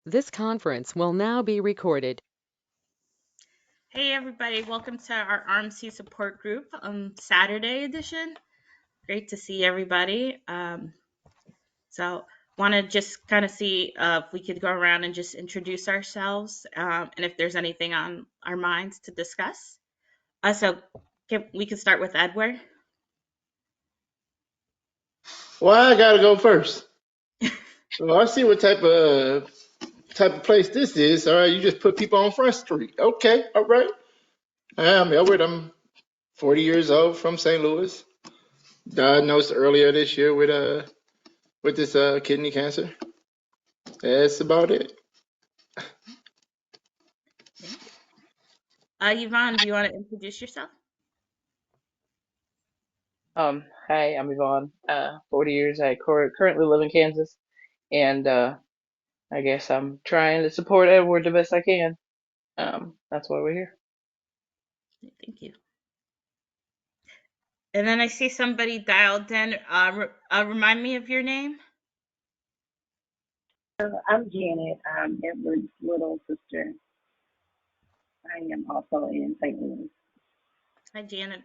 This conference will now be recorded. Hey everybody, welcome to our RMC support group Saturday edition. Great to see everybody. So want to just kind of see if we could go around and just introduce ourselves and if there's anything on our minds to discuss. We can start with Edward. Well, I gotta go first. Well, I see what type of place this is. All right, you just put people on Front Street. Okay, all right. I'm Edward. I'm 40 years old from St. Louis. Diagnosed earlier this year with this kidney cancer. That's about it. Thank you. Yvonne, do you want to introduce yourself? Hi, I'm Yvonne. 40 years. I currently live in Kansas, and I guess I'm trying to support Edward the best I can. That's why we're here. Thank you. And then I see somebody dialed in. Remind me of your name. I'm Janet. I'm Edward's little sister. I am also in St. Louis. Hi, Janet.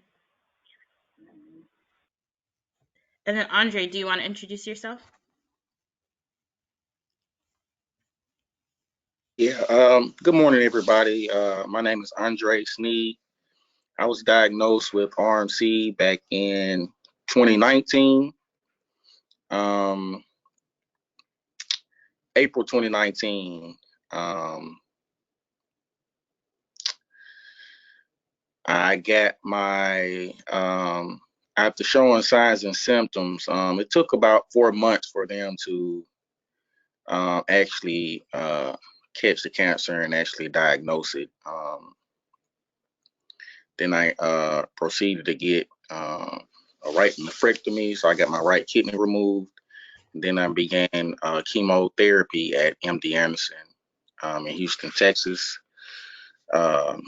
And then Andre, do you want to introduce yourself? Yeah, good morning, everybody. My name is Andre Sneed. I was diagnosed with RMC back in 2019, um, April 2019. I got after showing signs and symptoms, it took about 4 months for them to actually catch the cancer and actually diagnose it. Then I proceeded to get a right nephrectomy, so I got my right kidney removed. Then I began chemotherapy at MD Anderson in Houston, Texas, um,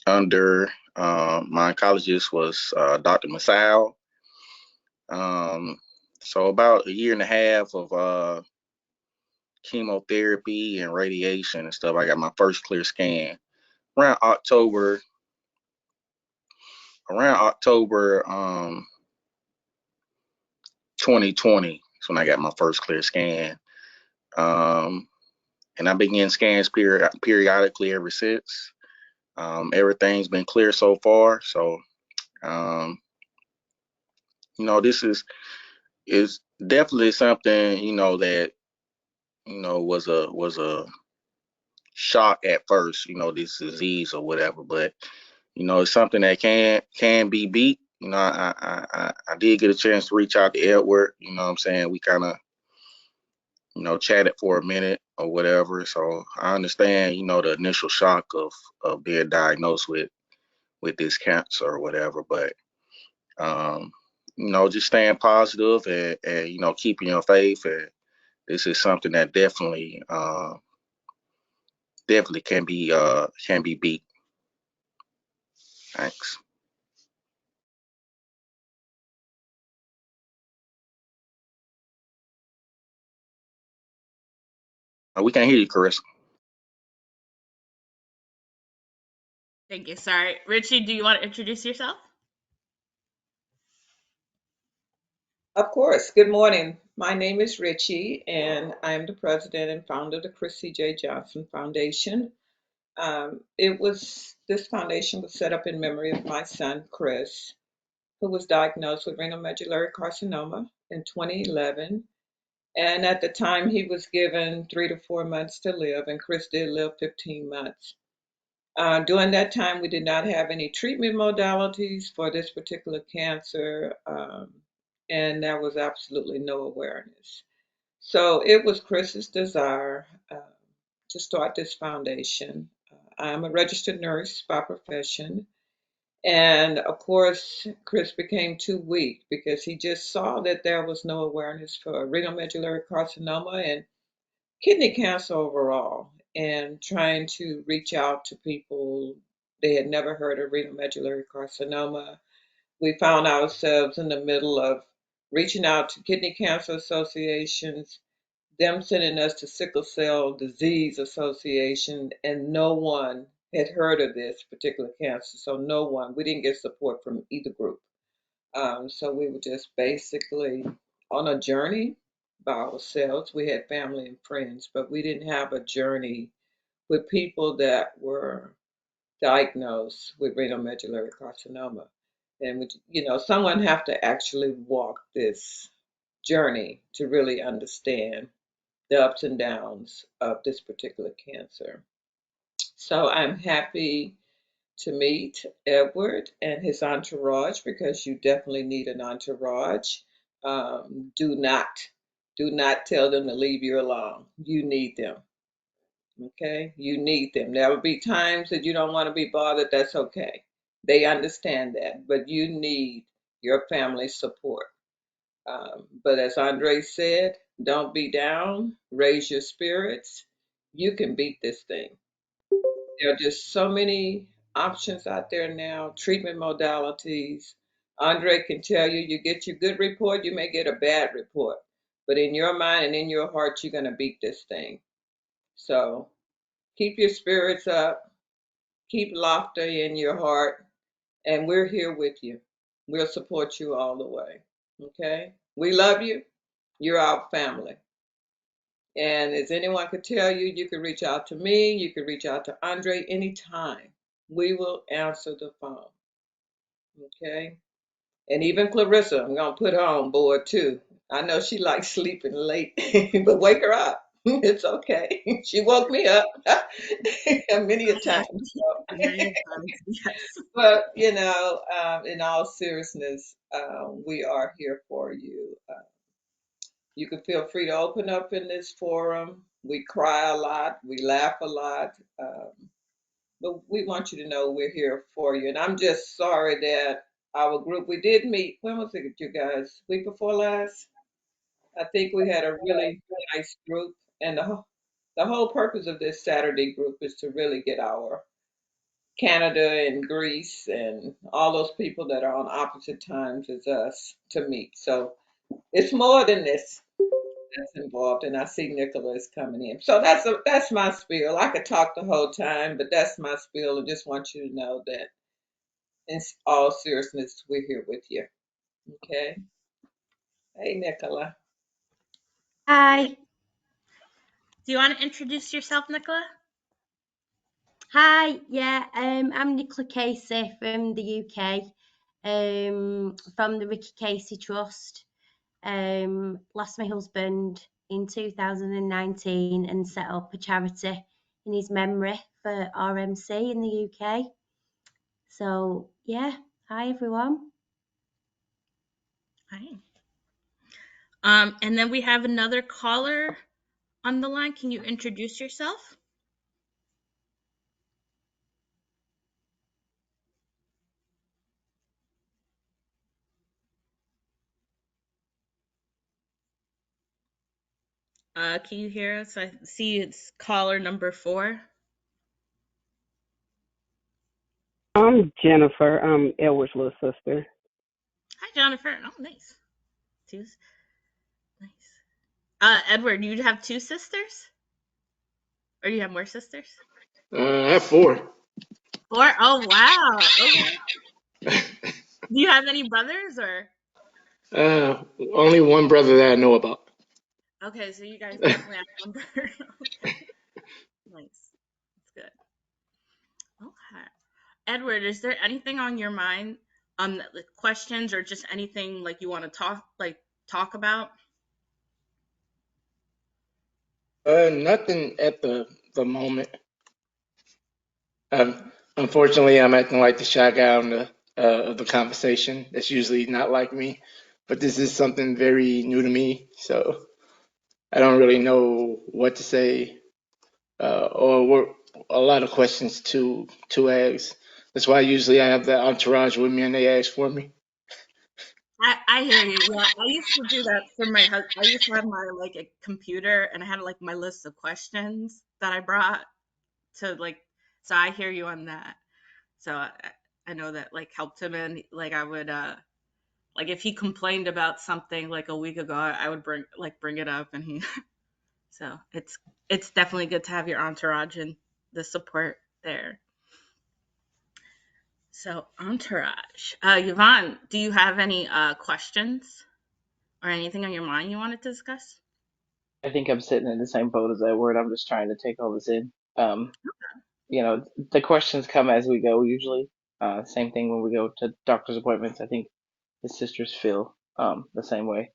under my oncologist was Dr. Masao. So about a year and a half of chemotherapy and radiation and stuff. I got my first clear scan around October 2020 is when I got my first clear scan. And I began scans periodically ever since. Everything's been clear so far. So, um, this is definitely something, that, was a shock at first, this disease or whatever, but, it's something that can be beat. I did get a chance to reach out to Edward, what I'm saying? We kind of, chatted for a minute or whatever. So I understand, the initial shock of being diagnosed with this cancer or whatever, but um, just staying positive and keeping your faith. And this is something that definitely can be beat. Thanks. We can't hear you, Chris. Thank you. Sorry. Richie, do you want to introduce yourself? Of course. Good morning. My name is Richie, and I'm the president and founder of the Chris C.J. Johnson Foundation. This foundation was set up in memory of my son, Chris, who was diagnosed with renal medullary carcinoma in 2011. And at the time, he was given 3 to 4 months to live, and Chris did live 15 months. During that time, we did not have any treatment modalities for this particular cancer, and there was absolutely no awareness. So it was Chris's desire to start this foundation. I'm a registered nurse by profession. And of course, Chris became too weak because he just saw that there was no awareness for renal medullary carcinoma and kidney cancer overall, and trying to reach out to people. They had never heard of renal medullary carcinoma. We found ourselves in the middle of reaching out to kidney cancer associations, them sending us to Sickle Cell Disease Association, and no one had heard of this particular cancer. So no one, we didn't get support from either group. So we were just basically on a journey by ourselves. We had family and friends, but we didn't have a journey with people that were diagnosed with renal medullary carcinoma. And someone have to actually walk this journey to really understand the ups and downs of this particular cancer. So I'm happy to meet Edward and his entourage, because you definitely need an entourage. Do not tell them to leave you alone. You need them. Okay? You need them. There will be times that you don't want to be bothered. That's okay. They understand that, but you need your family support. But as Andre said, don't be down, raise your spirits. You can beat this thing. There are just so many options out there now, treatment modalities. Andre can tell you, you get your good report, you may get a bad report. But in your mind and in your heart, you're going to beat this thing. So keep your spirits up, keep laughter in your heart, and we're here with you. We'll support you all the way. Okay? We love you. You're our family. And as anyone could tell you, you can reach out to me, you can reach out to Andre anytime. We will answer the phone. Okay? And even Clarissa, I'm going to put her on board too. I know she likes sleeping late, but wake her up. It's okay. She woke me up many a time. So. Yes. But, in all seriousness, we are here for you. You can feel free to open up in this forum. We cry a lot, we laugh a lot, but we want you to know we're here for you. And I'm just sorry that our group, we did meet, when was it, you guys? Week before last? I think we had a really nice group. And the whole purpose of this Saturday group is to really get our Canada and Greece and all those people that are on opposite times as us to meet. So it's more than this that's involved, and I see Nicola is coming in. So that's my spiel. I could talk the whole time, but that's my spiel. I just want you to know that in all seriousness, we're here with you. Okay. Hey, Nicola. Hi. Do you want to introduce yourself, Nicola? Hi, yeah, I'm Nicola Casey from the UK, from the Ricky Casey Trust. Lost my husband in 2019 and set up a charity in his memory for RMC in the UK. So, yeah, hi everyone. Hi. And then we have another caller on the line. Can you introduce yourself? Can you hear us? I see it's caller number 4. I'm Jennifer. I'm Edward's little sister. Hi, Jennifer. Oh, nice. Two. Nice. Edward, you have 2 sisters? Or you have more sisters? I have 4. 4? Oh, wow. Okay. Do you have any brothers or? Only one brother that I know about. Okay, so you guys definitely outnumbered. Okay. Nice. That's good. Okay. Edward, is there anything on your mind, like questions or just anything like you want to talk about? Nothing at the moment. Unfortunately, I'm acting like the shy guy on of the conversation. That's usually not like me, but this is something very new to me, so I don't really know what to say or what a lot of questions to ask. That's why usually I have the entourage with me and they ask for me. I hear you. Yeah, I used to do that for my husband. I used to have my like a computer and I had like my list of questions that I brought to like. So I hear you on that. So I know that like helped him, and like I would like if he complained about something like a week ago, I would bring it up, and he So it's definitely good to have your entourage and the support there. So entourage. Yvonne, do you have any questions or anything on your mind you wanted to discuss? I think I'm sitting in the same boat as Edward. I'm just trying to take all this in. You know, the questions come as we go usually. Same thing when we go to doctor's appointments. I think his sisters feel the same way.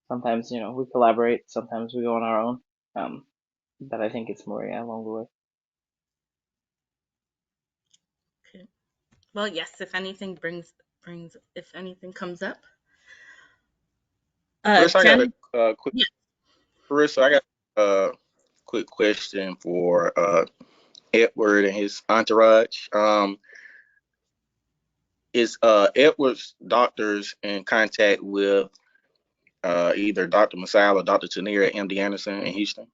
Sometimes, you know, we collaborate. Sometimes we go on our own. Um, but I think it's more along the way. Okay. Well, yes. If anything if anything comes up, Chris, I got Jen. a quick. Yeah. Chris, I got a quick question for Edward and his entourage. Is Edward's doctors in contact with either Dr. Masal or Dr. Tanier at MD Anderson in Houston?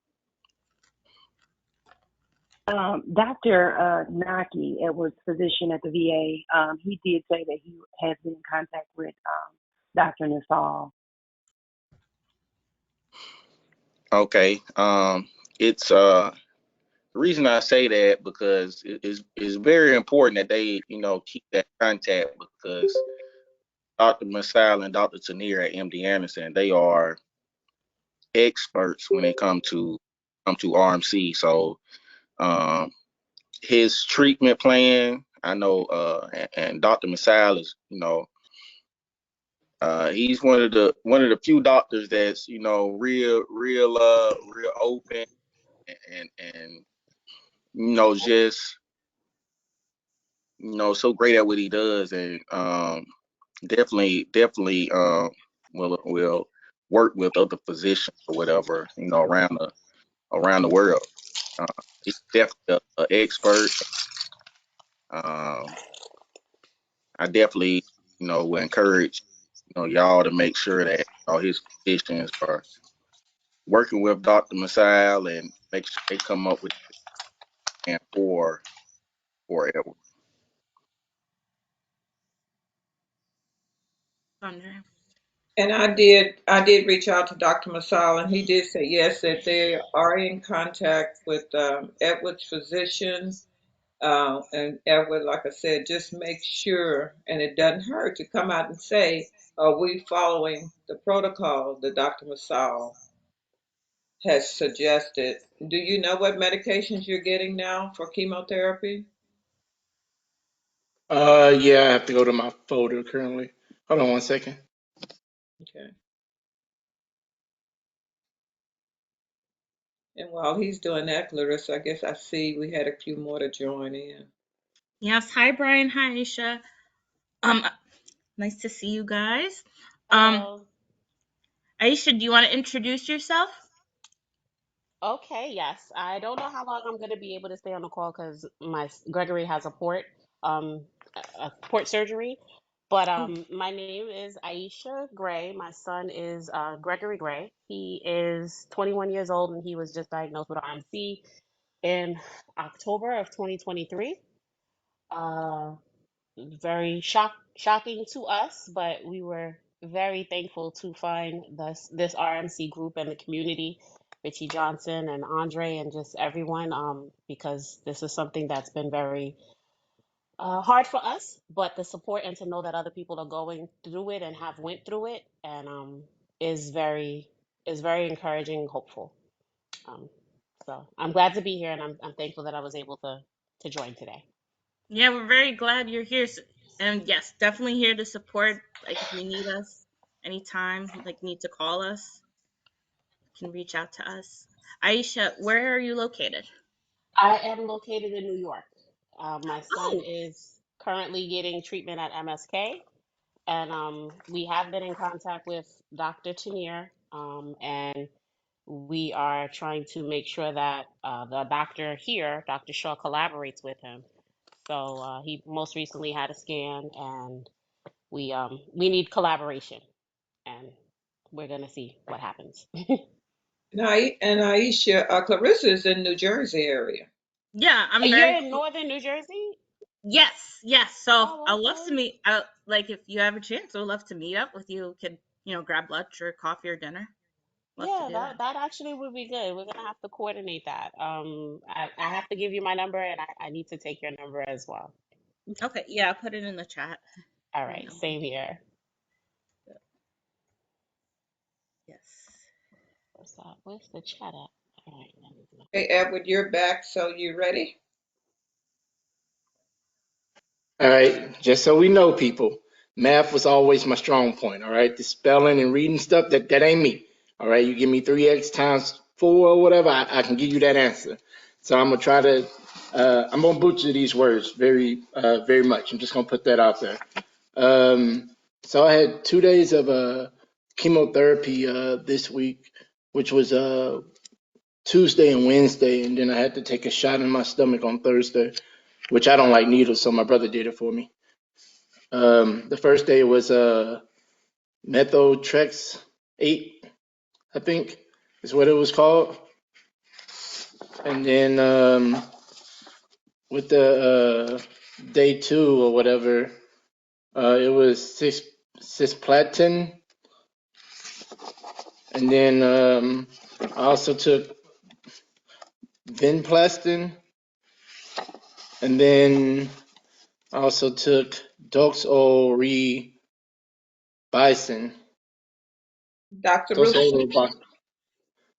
Dr. Naki, Edward's physician at the VA, he did say that he has been in contact with Dr. Nasal. Okay. It's the reason I say that because it's very important that they, you know, keep that contact because Dr. Masal and Dr. Tanier at MD Anderson, they are experts when it come to RMC. So um, his treatment plan, I know, and Dr. Masal is, you know, he's one of the few doctors that's, you know, real open and you know just you know so great at what he does and definitely will work with other physicians or whatever, you know, around the world. Uh, he's definitely an expert. Um, I definitely, you know, will encourage, you know, y'all to make sure that all his physicians are working with Dr. Masal and make sure they come up with a plan for Edward. Thunder. And I did reach out to Dr. Masal, and he did say yes, that they are in contact with Edward's physician. And Edward, like I said, just make sure, and it doesn't hurt to come out and say, are we following the protocol that Dr. Masal has suggested? Do you know what medications you're getting now for chemotherapy? Yeah, I have to go to my folder currently. Hold on one second. Okay. And while he's doing that, Clarissa, I guess I see we had a few more to join in. Yes. Hi, Brian. Hi, Aisha. Um, nice to see you guys. Um, Hello. Aisha, do you want to introduce yourself? Okay, yes. I don't know how long I'm going to be able to stay on the call because Gregory has um, a port surgery. But Oh, my name is Aisha Gray. My son is Gregory Gray. He is 21 years old and he was just diagnosed with RMC in October of 2023. Uh, Very shocking to us, but we were very thankful to find this RMC group and the community, Richie Johnson and Andre and just everyone, because this is something that's been very hard for us, but the support and to know that other people are going through it and have went through it and is very is very encouraging and hopeful. Um, so I'm glad to be here and I'm thankful that I was able to join today. yeah, we're very glad you're here. And yes, definitely here to support. Like if you need us anytime, like need to call us, you can reach out to us. Aisha, where are you located? I am located in New York. My son Oh, is currently getting treatment at MSK, and we have been in contact with Dr. Chenier, and we are trying to make sure that the doctor here, Dr. Shaw, collaborates with him. So he most recently had a scan, and we need collaboration, and we're gonna see what happens. And Aisha, Clarissa is in New Jersey area. yeah, I'm You're very in northern New Jersey? yes, yes. So Oh, I'd love to okay. meet. Like if you have a chance, I'd love to meet up with you. Could grab lunch or coffee or dinner? Love to Yeah, do that. that actually would be good. We're gonna have to coordinate that. I have to give you my number, and I need to take your number as well. Okay, yeah, I'll put it in the chat. All My right, number. same here. Yes. Where's the chat at? All right, let me look. Hey, Edward, you're back, so you ready? All right, just so we know, people, math was always my strong point. All right, the spelling and reading stuff that ain't me. All right, you give me 3x times 4 or whatever, I can give you that answer. So I'm gonna try to, I'm gonna butcher these words very much. I'm just gonna put that out there. So I had 2 days of chemotherapy this week, which was Tuesday and Wednesday, and then I had to take a shot in my stomach on Thursday, which I don't like needles, so my brother did it for me. The first day was methotrexate, I think is what it was called. And then with the day 2 or whatever, it was cisplatin. And then I also took vinplastin. And then I also took doxorubicin. Dr. Ruby, Doxorubicin.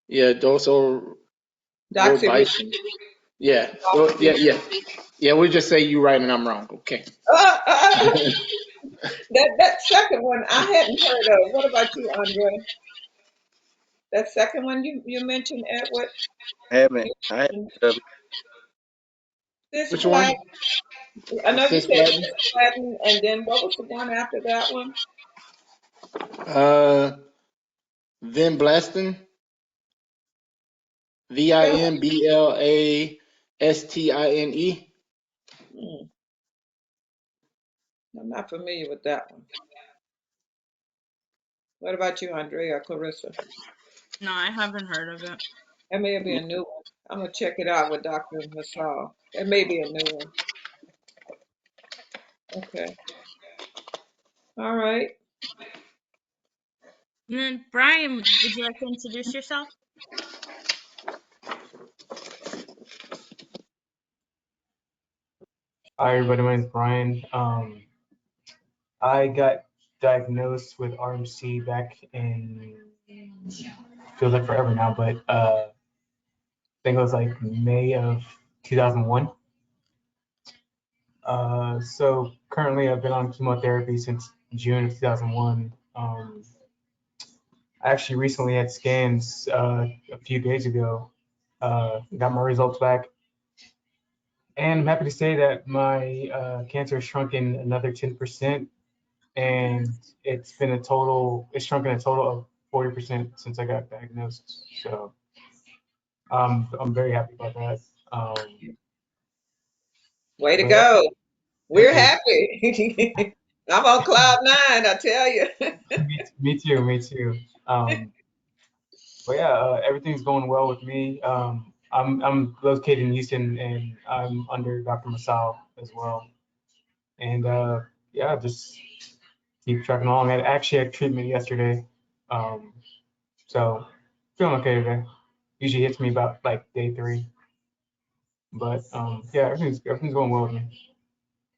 Yeah, doxorubicin. Dr. Ruby. Yeah. Well, yeah. Yeah, we'll just say you right and I'm wrong. Okay. Uh, uh, that second one I hadn't heard of. What about you, Andre? That second one you mentioned, Edward? I haven't heard of it. Which one? Cisplat. I The know you said cisplatin? cisplatin, and then what was the one after that one? Uh, vinblastin. Spell it. Vinblastine. Hmm, I'm not familiar with that one. What about you, Andre or Clarissa? No, I haven't heard of it. That may be a new one. I'm gonna check it out with Dr. Masal. That may be a new one. Okay. All right. And then Brian, would you like to introduce yourself? Hi, everybody. My name is Brian. I got diagnosed with RMC back in feels like forever now, but I think it was like May of 2001. So currently, I've been on chemotherapy since June of 2001. I actually recently had scans a few days ago. Got my results back, and I'm happy to say that my cancer has shrunken another 10%. And it's shrunken a total of 40% since I got diagnosed. So I'm very happy about that. Way to But yeah, go. We're thank you. happy. I'm on cloud nine, I tell you. Me too, me too. But yeah, everything's going well with me. I'm located in Houston, and I'm under Dr. Masal as well. And yeah, just keep trucking along. I actually had treatment yesterday, um, so feeling okay today. Usually hits me about like day 3. But yeah, everything's going well with me.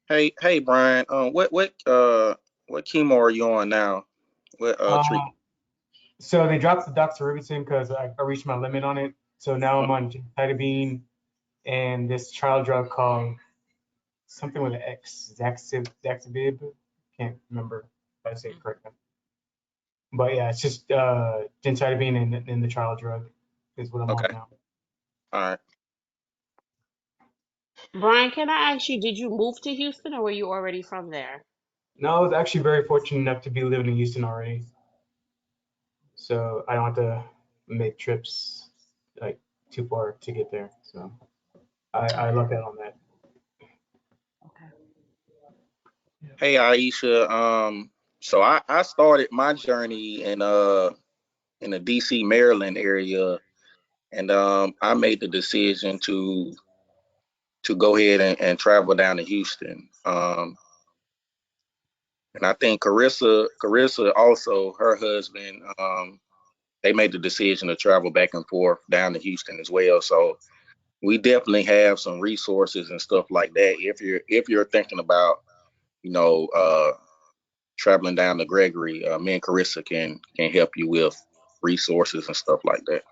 Hey, Brian. What chemo are you on now? What Uh, treatment? so they dropped the doxorubicin because I reached my limit on it. So now I'm on gemcitabine and this trial drug called something with an X, Zaxibib. Can't remember if I say it correctly. But yeah, it's just gemcitabine and the trial drug is what I'm on Okay. now. All right. Brian, can I ask you, did you move to Houston or were you already from there? No, I was actually very fortunate enough to be living in Houston already, so I don't have to make trips like too far to get there. So I lucked out on that. Okay. Hey, Aisha. So I started my journey in the DC, Maryland area, and I made the decision to go ahead and travel down to Houston. And I think Carissa also, her husband, they made the decision to travel back and forth down to Houston as well. So we definitely have some resources and stuff like that. If you're thinking about, you know, traveling down to Gregory, me and Carissa can help you with resources and stuff like that.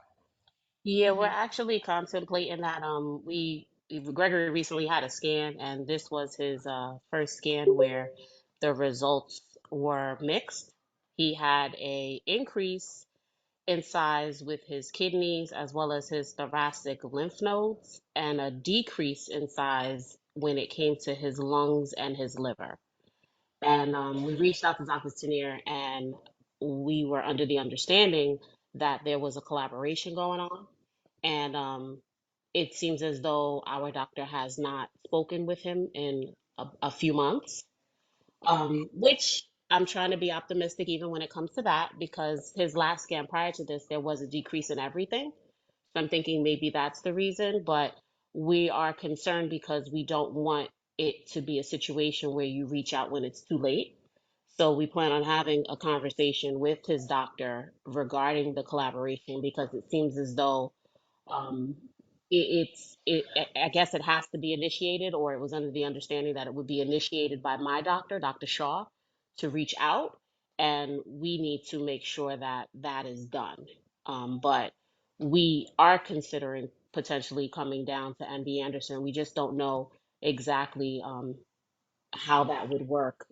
Yeah, we're Hmm. actually contemplating that. Gregory recently had a scan, and this was his first scan where the results were mixed. He had a increase in size with his kidneys as well as his thoracic lymph nodes, and a decrease in size when it came to his lungs and his liver. And we reached out to Dr. Tanier, and we were under the understanding that there was a collaboration going on. And it seems as though our doctor has not spoken with him in a few months, which I'm trying to be optimistic even when it comes to that, because his last scan prior to this, there was a decrease in everything. So I'm thinking maybe that's the reason, but we are concerned because we don't want it to be a situation where you reach out when it's too late. So we plan on having a conversation with his doctor regarding the collaboration, because it seems as though um, I guess it has to be initiated, or it was under the understanding that it would be initiated by my doctor, Dr. Shaw, to reach out, and we need to make sure that that is done. But we are considering potentially coming down to MD Anderson. We just don't know exactly how that would work,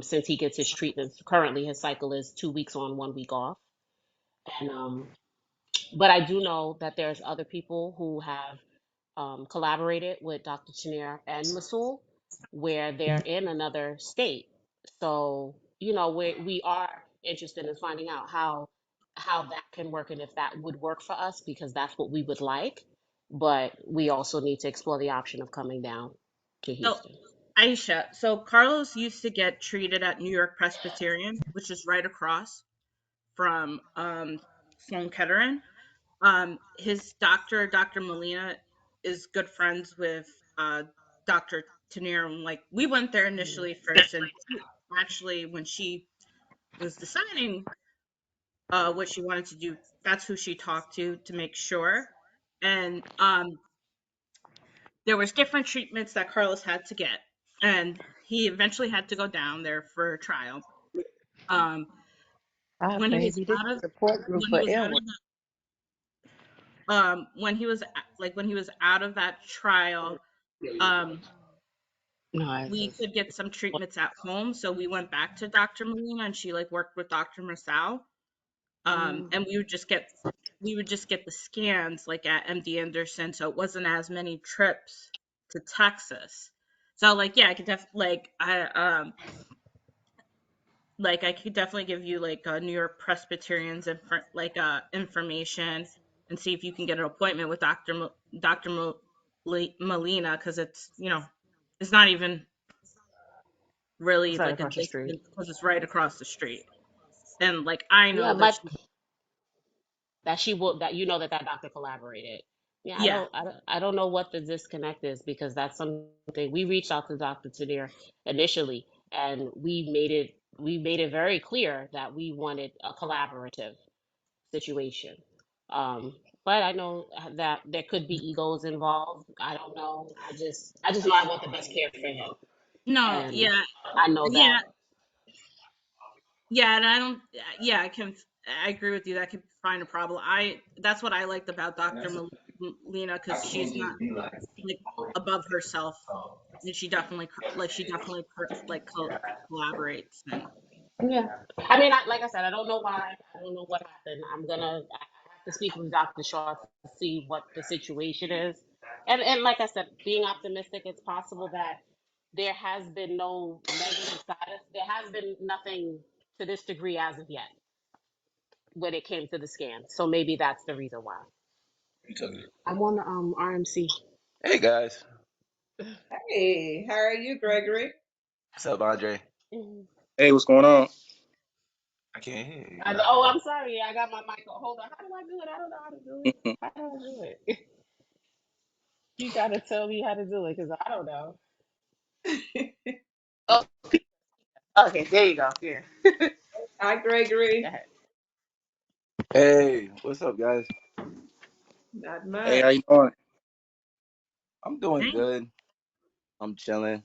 since he gets his treatments. Currently, his cycle is 2 weeks on, 1 week off, and but I do know that there's other people who have collaborated with Dr. Chenier and Masul, where they're in another state. So, we are interested in finding out how that can work and if that would work for us, because that's what we would like. But we also need to explore the option of coming down to So, Houston. Aisha, so Carlos used to get treated at New York Presbyterian, which is right across from Sloan Kettering. His doctor, Dr. Molina, is good friends with Dr. Tanier. And like we went there initially first, and actually, when she was deciding what she wanted to do, that's who she talked to make sure. And there was different treatments that Carlos had to get, and he eventually had to go down there for a trial. Um, Ah, when he was baby, this out is of support group when he for was out Elwood. of when he was out of that trial, um, No, it's we just could get some treatments at home. So we went back to Dr. Molina, and she like worked with Dr. Masao. mm, And we would just get the scans like at MD Anderson, so it wasn't as many trips to Texas. So like yeah, I could I could definitely give you like New York Presbyterians and information, and see if you can get an appointment with Dr. Molina, because it's not even really it's right like a across the street. distance, because it's right across the street. And like I Yeah, know that that she will that you know that that doctor collaborated. Yeah, yeah. I don't know what the disconnect is, because that's something we reached out to Dr. Tadir initially, and we made it very clear that we wanted a collaborative situation. Um, but I know that there could be egos involved. I don't know. I just know I want the best care for him, No, and yeah, I know that. yeah, yeah, and I don't, yeah, I agree with you. That could find a problem. That's what I liked about Dr. Melina, because she's not like above herself, and she definitely collaborates. And Yeah. I mean, like I said, I don't know why. I don't know what happened. I have to speak with Dr. Shaw to see what the situation is. And like I said, being optimistic, it's possible that there has been no negative side. There has been nothing to this degree as of yet when it came to the scan. So maybe that's the reason why. I'm on the RMC. Hey guys, Hey, how are you, Gregory? what's up, Andre? Mhm. Hey, what's going on? I can't hear you. Oh, I'm sorry. I got my mic on. Hold on. How do I do it? I don't know how to do it. How do I do it? You gotta tell me how to do it, because I don't know. Oh, okay, there you go. Yeah. Hi, Go Gregory. ahead. Hey, what's up, guys? Not Hey, how much. you doing? I'm doing Hey. good. I'm chilling.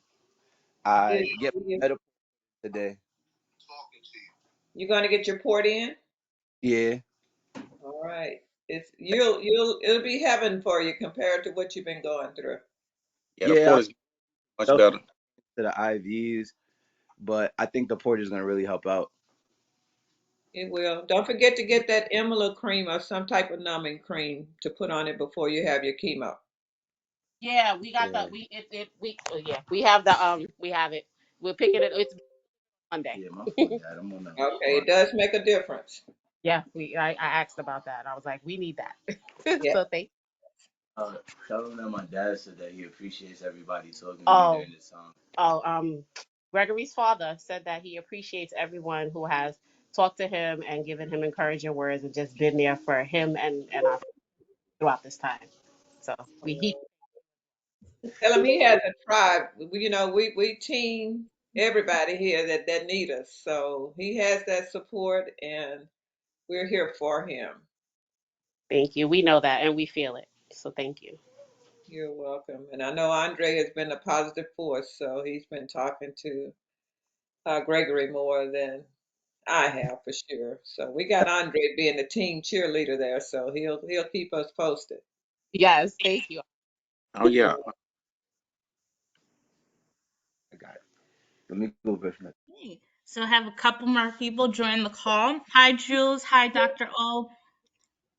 Good. I get You my medical today. you gonna get your port in? Yeah, All right. It's it'll be heaven for you compared to what you've been going through. Yeah, the yeah. port is much I'm better. to the IVs, but I think the port is gonna really help out. It will. Don't forget to get that Emila cream or some type of numbing cream to put on it before you have your chemo. Yeah, we got the Yeah, we yeah, we have the we have it. We're picking it. It's Monday. yeah. My phone died. I'm on Okay, the. it does make a difference. Yeah, I asked about that. I was like, we need that. Yeah. So thank. Uh, Tell him that my dad said that he appreciates everybody talking to me Oh, during this time. oh, Gregory's father said that he appreciates everyone who has talked to him and given him encouraging words and just been there for him and our throughout this time. So he Tell him he has a tribe. We team everybody here that need us. So he has that support and we're here for him. thank you. We know that and we feel it. So thank you. You're welcome. And I know Andre has been a positive force, so he's been talking to Gregory more than I have for sure. So we got Andre being the team cheerleader there, so he'll keep us posted. Yes, thank you. Oh yeah. I got it. Let me go with it. Hey. So I have a couple more people join the call. Hi, Jules. Hi, Dr. O.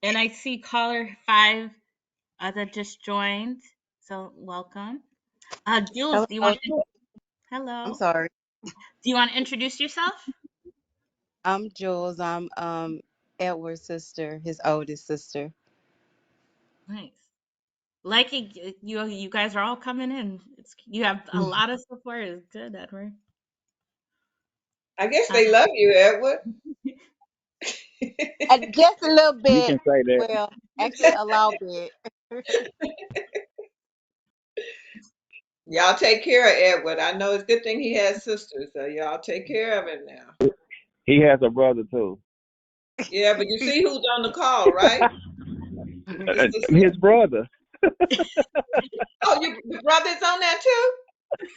And I see caller 5 that just joined. So welcome. Jules, do you Hello, want I'm hello? sorry. Do you want to introduce yourself? I'm Jules. I'm Edward's sister, his oldest sister. Nice. Like it, you guys are all coming in. You have a lot of support. It's good, Edward. I guess Uh, they love you, Edward. And just a little You bit. can say that. Well, actually a little bit. Y'all take care of Edward. I know it's a good thing he has sisters, so y'all take care of him now. He has a brother too. Yeah, but you see who's on the call, right? It's the His brother. oh, your brother's on that too?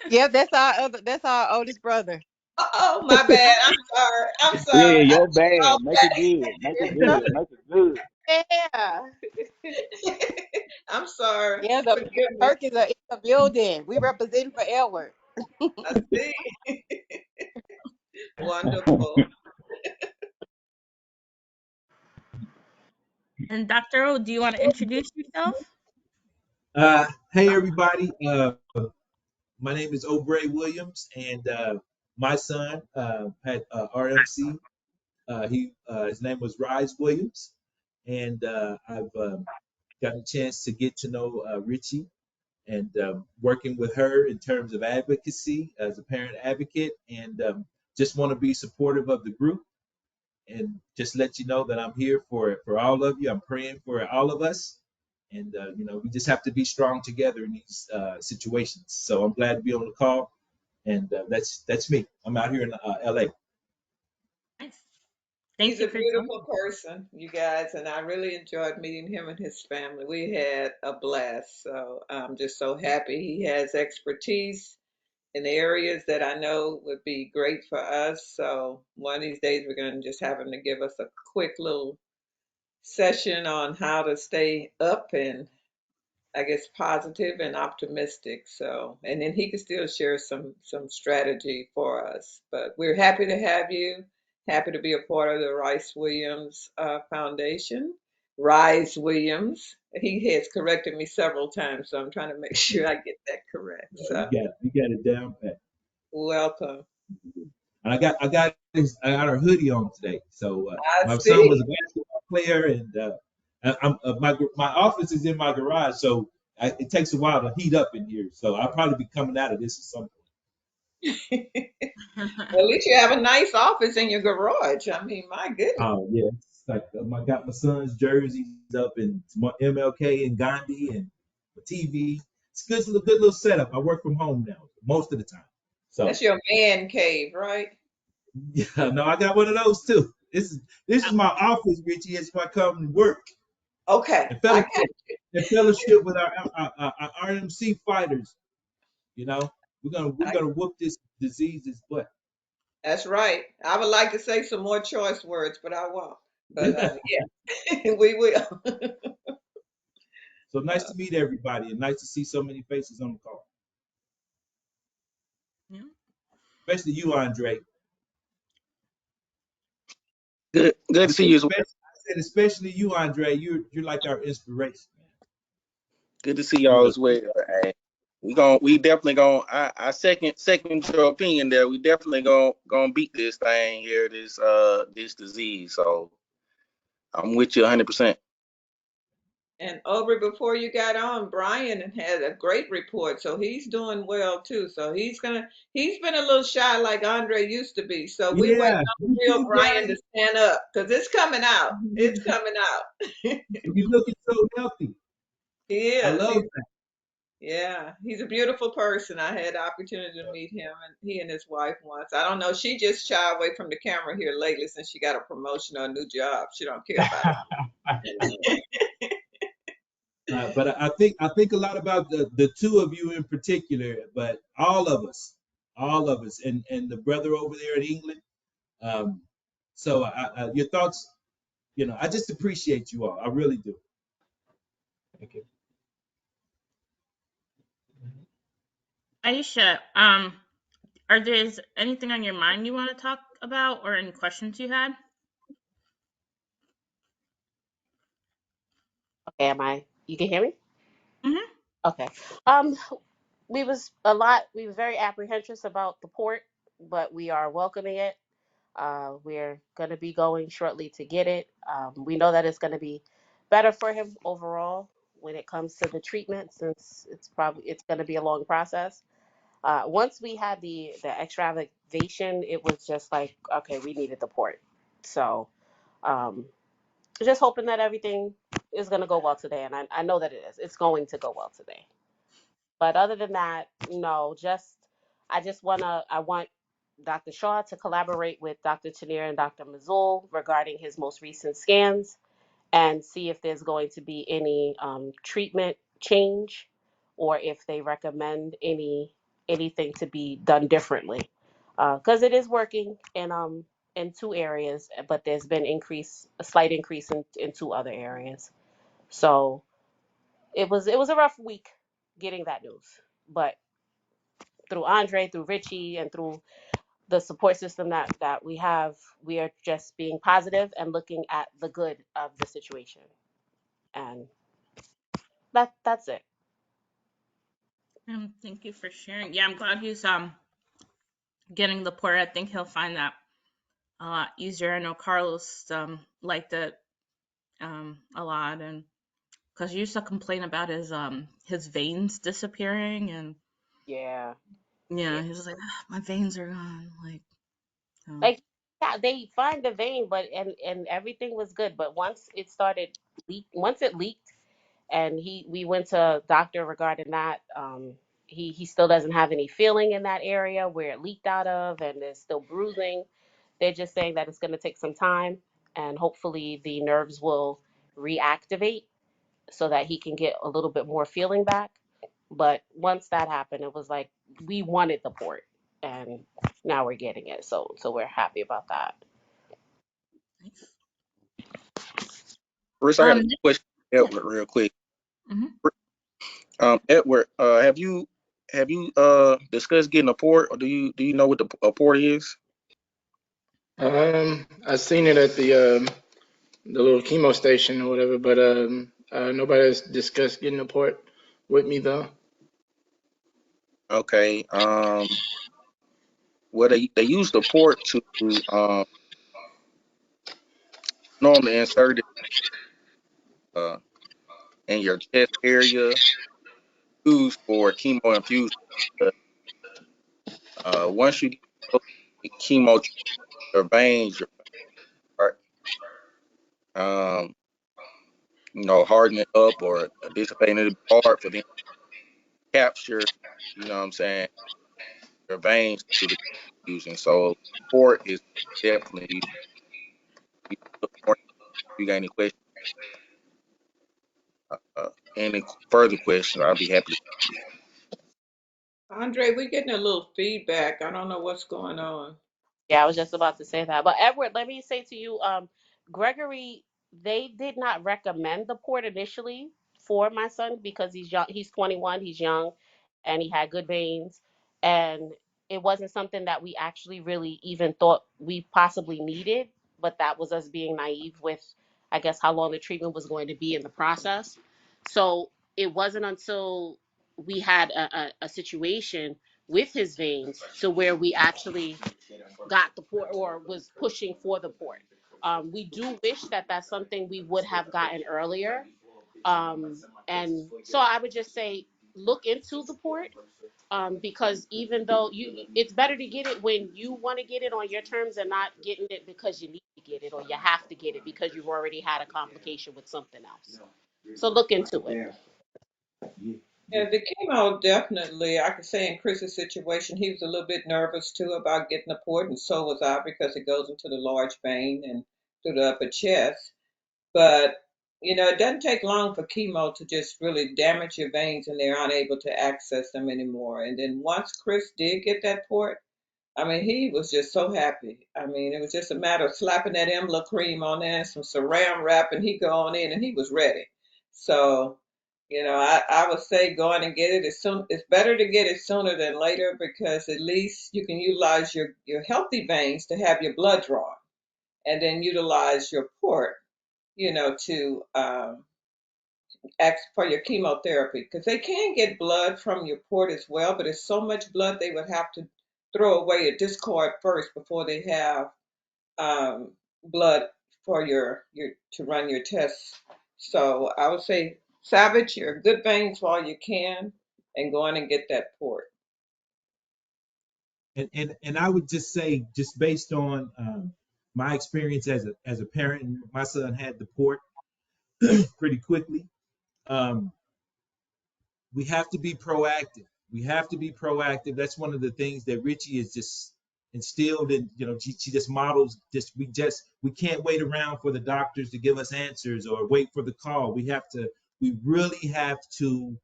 Yeah, that's our oldest brother. Oh, my bad. I'm sorry. I'm Yeah, sorry. I your took it bad. off Make it good. Make it good. Make it good. Yeah. bad. I'm sorry. Yeah, the Forgive me. Perkins are in the building. We represent for Edward. I see. Wonderful. and Dr. O, do you want to introduce yourself? Hey everybody, my name is O'Bray Williams, and my son had RMC. His name was Rise Williams, and I've gotten a chance to get to know Richie and working with her in terms of advocacy as a parent advocate, and just want to be supportive of the group and just let you know that I'm here for all of you. I'm praying for all of us, and we just have to be strong together in these situations. So I'm glad to be on the call, and that's me. I'm out here in LA. Nice. Thank He's you a for beautiful joining. person, you guys, and I really enjoyed meeting him and his family. We had a blast. So I'm just so happy he has expertise in areas that I know would be great for us. So one of these days we're going to just have him to give us a quick little session on how to stay up and I guess positive and optimistic. So, and then he could still share some strategy for us. But we're happy to have you. Happy to be a part of the Rice Williams Foundation. Rise Williams. He has corrected me several times, so I'm trying to make sure I get that correct. So, You got it down pat. welcome. And I got her hoodie on today. So I my son was see. a basketball player, and my office is in my garage, so it takes a while to heat up in here. So I'll probably be coming out of this at some point. Well, at least you have a nice office in your garage. I mean, my goodness. Oh yeah, it's like I got my son's jerseys up and my MLK and Gandhi and my TV. It's good little setup. I work from home now most of the time. So That's your man cave, right? yeah, no, I got one of those too. This is my office, Richie. It's my company work Okay, and I fellowship got you. and fellowship with our RMC fighters. You know, we're gonna whoop this disease's butt. That's right. I would like to say some more choice words, but I won't. But yeah, we will. So nice to meet everybody, and nice to see so many faces on the call, Yeah. especially you, Andre. Good I to see said, you as well. especially you, Andre. You're like our inspiration, man. Good to see You y'all are. as well. Hey, we definitely gonna I second your opinion there. We definitely gonna beat this thing here, this disease. So I'm with you 100%. And Aubrey, before you got on, Brian had a great report, so he's doing well too. So he's been a little shy like Andre used to be. So we waiting Yeah, on the you real too, Brian to Brian. stand up because it's coming out. It's coming out. You're looking so healthy. He I is. love that. Yeah, he's a beautiful person. I had the opportunity to meet him and he and his wife once. I don't know. She just shy away from the camera here lately since she got a promotion or a new job. She don't care about it. But I think a lot about the two of you in particular, but all of us, and the brother over there in England. Um, so your thoughts, I just appreciate you all. I really do. Okay. Aisha, are there anything on your mind you want to talk about or any questions you had? Okay, you can hear me? Mm-hmm. Okay. Um, we were very apprehensive about the port, but we are welcoming it. We're going to be going shortly to get it. We know that it's going to be better for him overall when it comes to the treatment, since it's going to be a long process. Once we had the extravasation, it was just like, okay, we needed the port. So um, just hoping that everything is going to go well today, and I know that it is. It's going to go well today. But other than that, no, I want Dr. Shaw to collaborate with Dr. Chenier and Dr. Mazul regarding his most recent scans and see if there's going to be any treatment change or if they recommend anything to be done differently. Because it is working in two areas, but there's been a slight increase in two other areas. So it was a rough week getting that news, but through Andre, through Richie, and through the support system that we have, we are just being positive and looking at the good of the situation, and that's it. Thank you for sharing. Yeah, I'm glad he's getting the port. I think he'll find that a lot easier. I know Carlos liked it a lot, and because he used to complain about his veins disappearing, and Yeah, yeah, yeah. he was like, "Ah, my veins are gone." Like, oh. Like, yeah, they find the vein, but and everything was good, but once it leaked, and we went to a doctor regarding that. He still doesn't have any feeling in that area where it leaked out of, and there's still bruising. They're just saying that it's going to take some time, and hopefully the nerves will reactivate so that he can get a little bit more feeling back. But once that happened, it was like we wanted the port, and now we're getting it. So we're happy about that. Nice. First, I got a Nick- question, yeah. Edward, real quick. Hmm. Edward, have you discussed getting a port, or do you know what a port is? I seen it at the little chemo station or whatever, but nobody has discussed getting a port with me though. Okay. Well, they use the port to normally insert it uh in your chest area, used for chemo infusion. But once you get chemo, your veins, are hardening up or dissipating. It'll be hard for them to capture, what I'm saying, your veins to do the infusion. So port is definitely used. Good morning. If you got any further questions, I'll be happy to. Andre, we're getting a little feedback. I don't know what's going on. Yeah, I was just about to say that. But Edward, let me say to you, Gregory, they did not recommend the port initially for my son because he's young. He's 21. He's young, and he had good veins, and it wasn't something that we actually really even thought we possibly needed. But that was us being naive with, I guess, how long the treatment was going to be in the process. So it wasn't until we had a situation with his veins to where we actually got the port or was pushing for the port. We do wish that that's something we would have gotten earlier. And so I would just say look into the port, because even though it's better to get it when you want to get it on your terms and not getting it because you need to get it or you have to get it because you've already had a complication with something else. So look into it. Yeah, the chemo definitely, I could say in Chris's situation, he was a little bit nervous too about getting the port, and so was I because it goes into the large vein and through the upper chest. But, it doesn't take long for chemo to just really damage your veins and they're unable to access them anymore. And then once Chris did get that port, I mean, he was just so happy. I mean, it was just a matter of slapping that Emla cream on there and some saran wrap, and he go on in, and he was ready. So, I would say go on and get it as soon. It's better to get it sooner than later because at least you can utilize your healthy veins to have your blood drawn, and then utilize your port, to ask for your chemotherapy because they can get blood from your port as well, but it's so much blood they would have to throw away or discard first before they have blood for your to run your tests. So I would say salvage your good veins while you can and go on and get that port. And I would just say, just based on my experience as a parent, my son had the port pretty quickly. Um, we have to be proactive. We have to be proactive. That's one of the things that Richie is just instilled in. She just models. We can't wait around for the doctors to give us answers or wait for the call. We really have to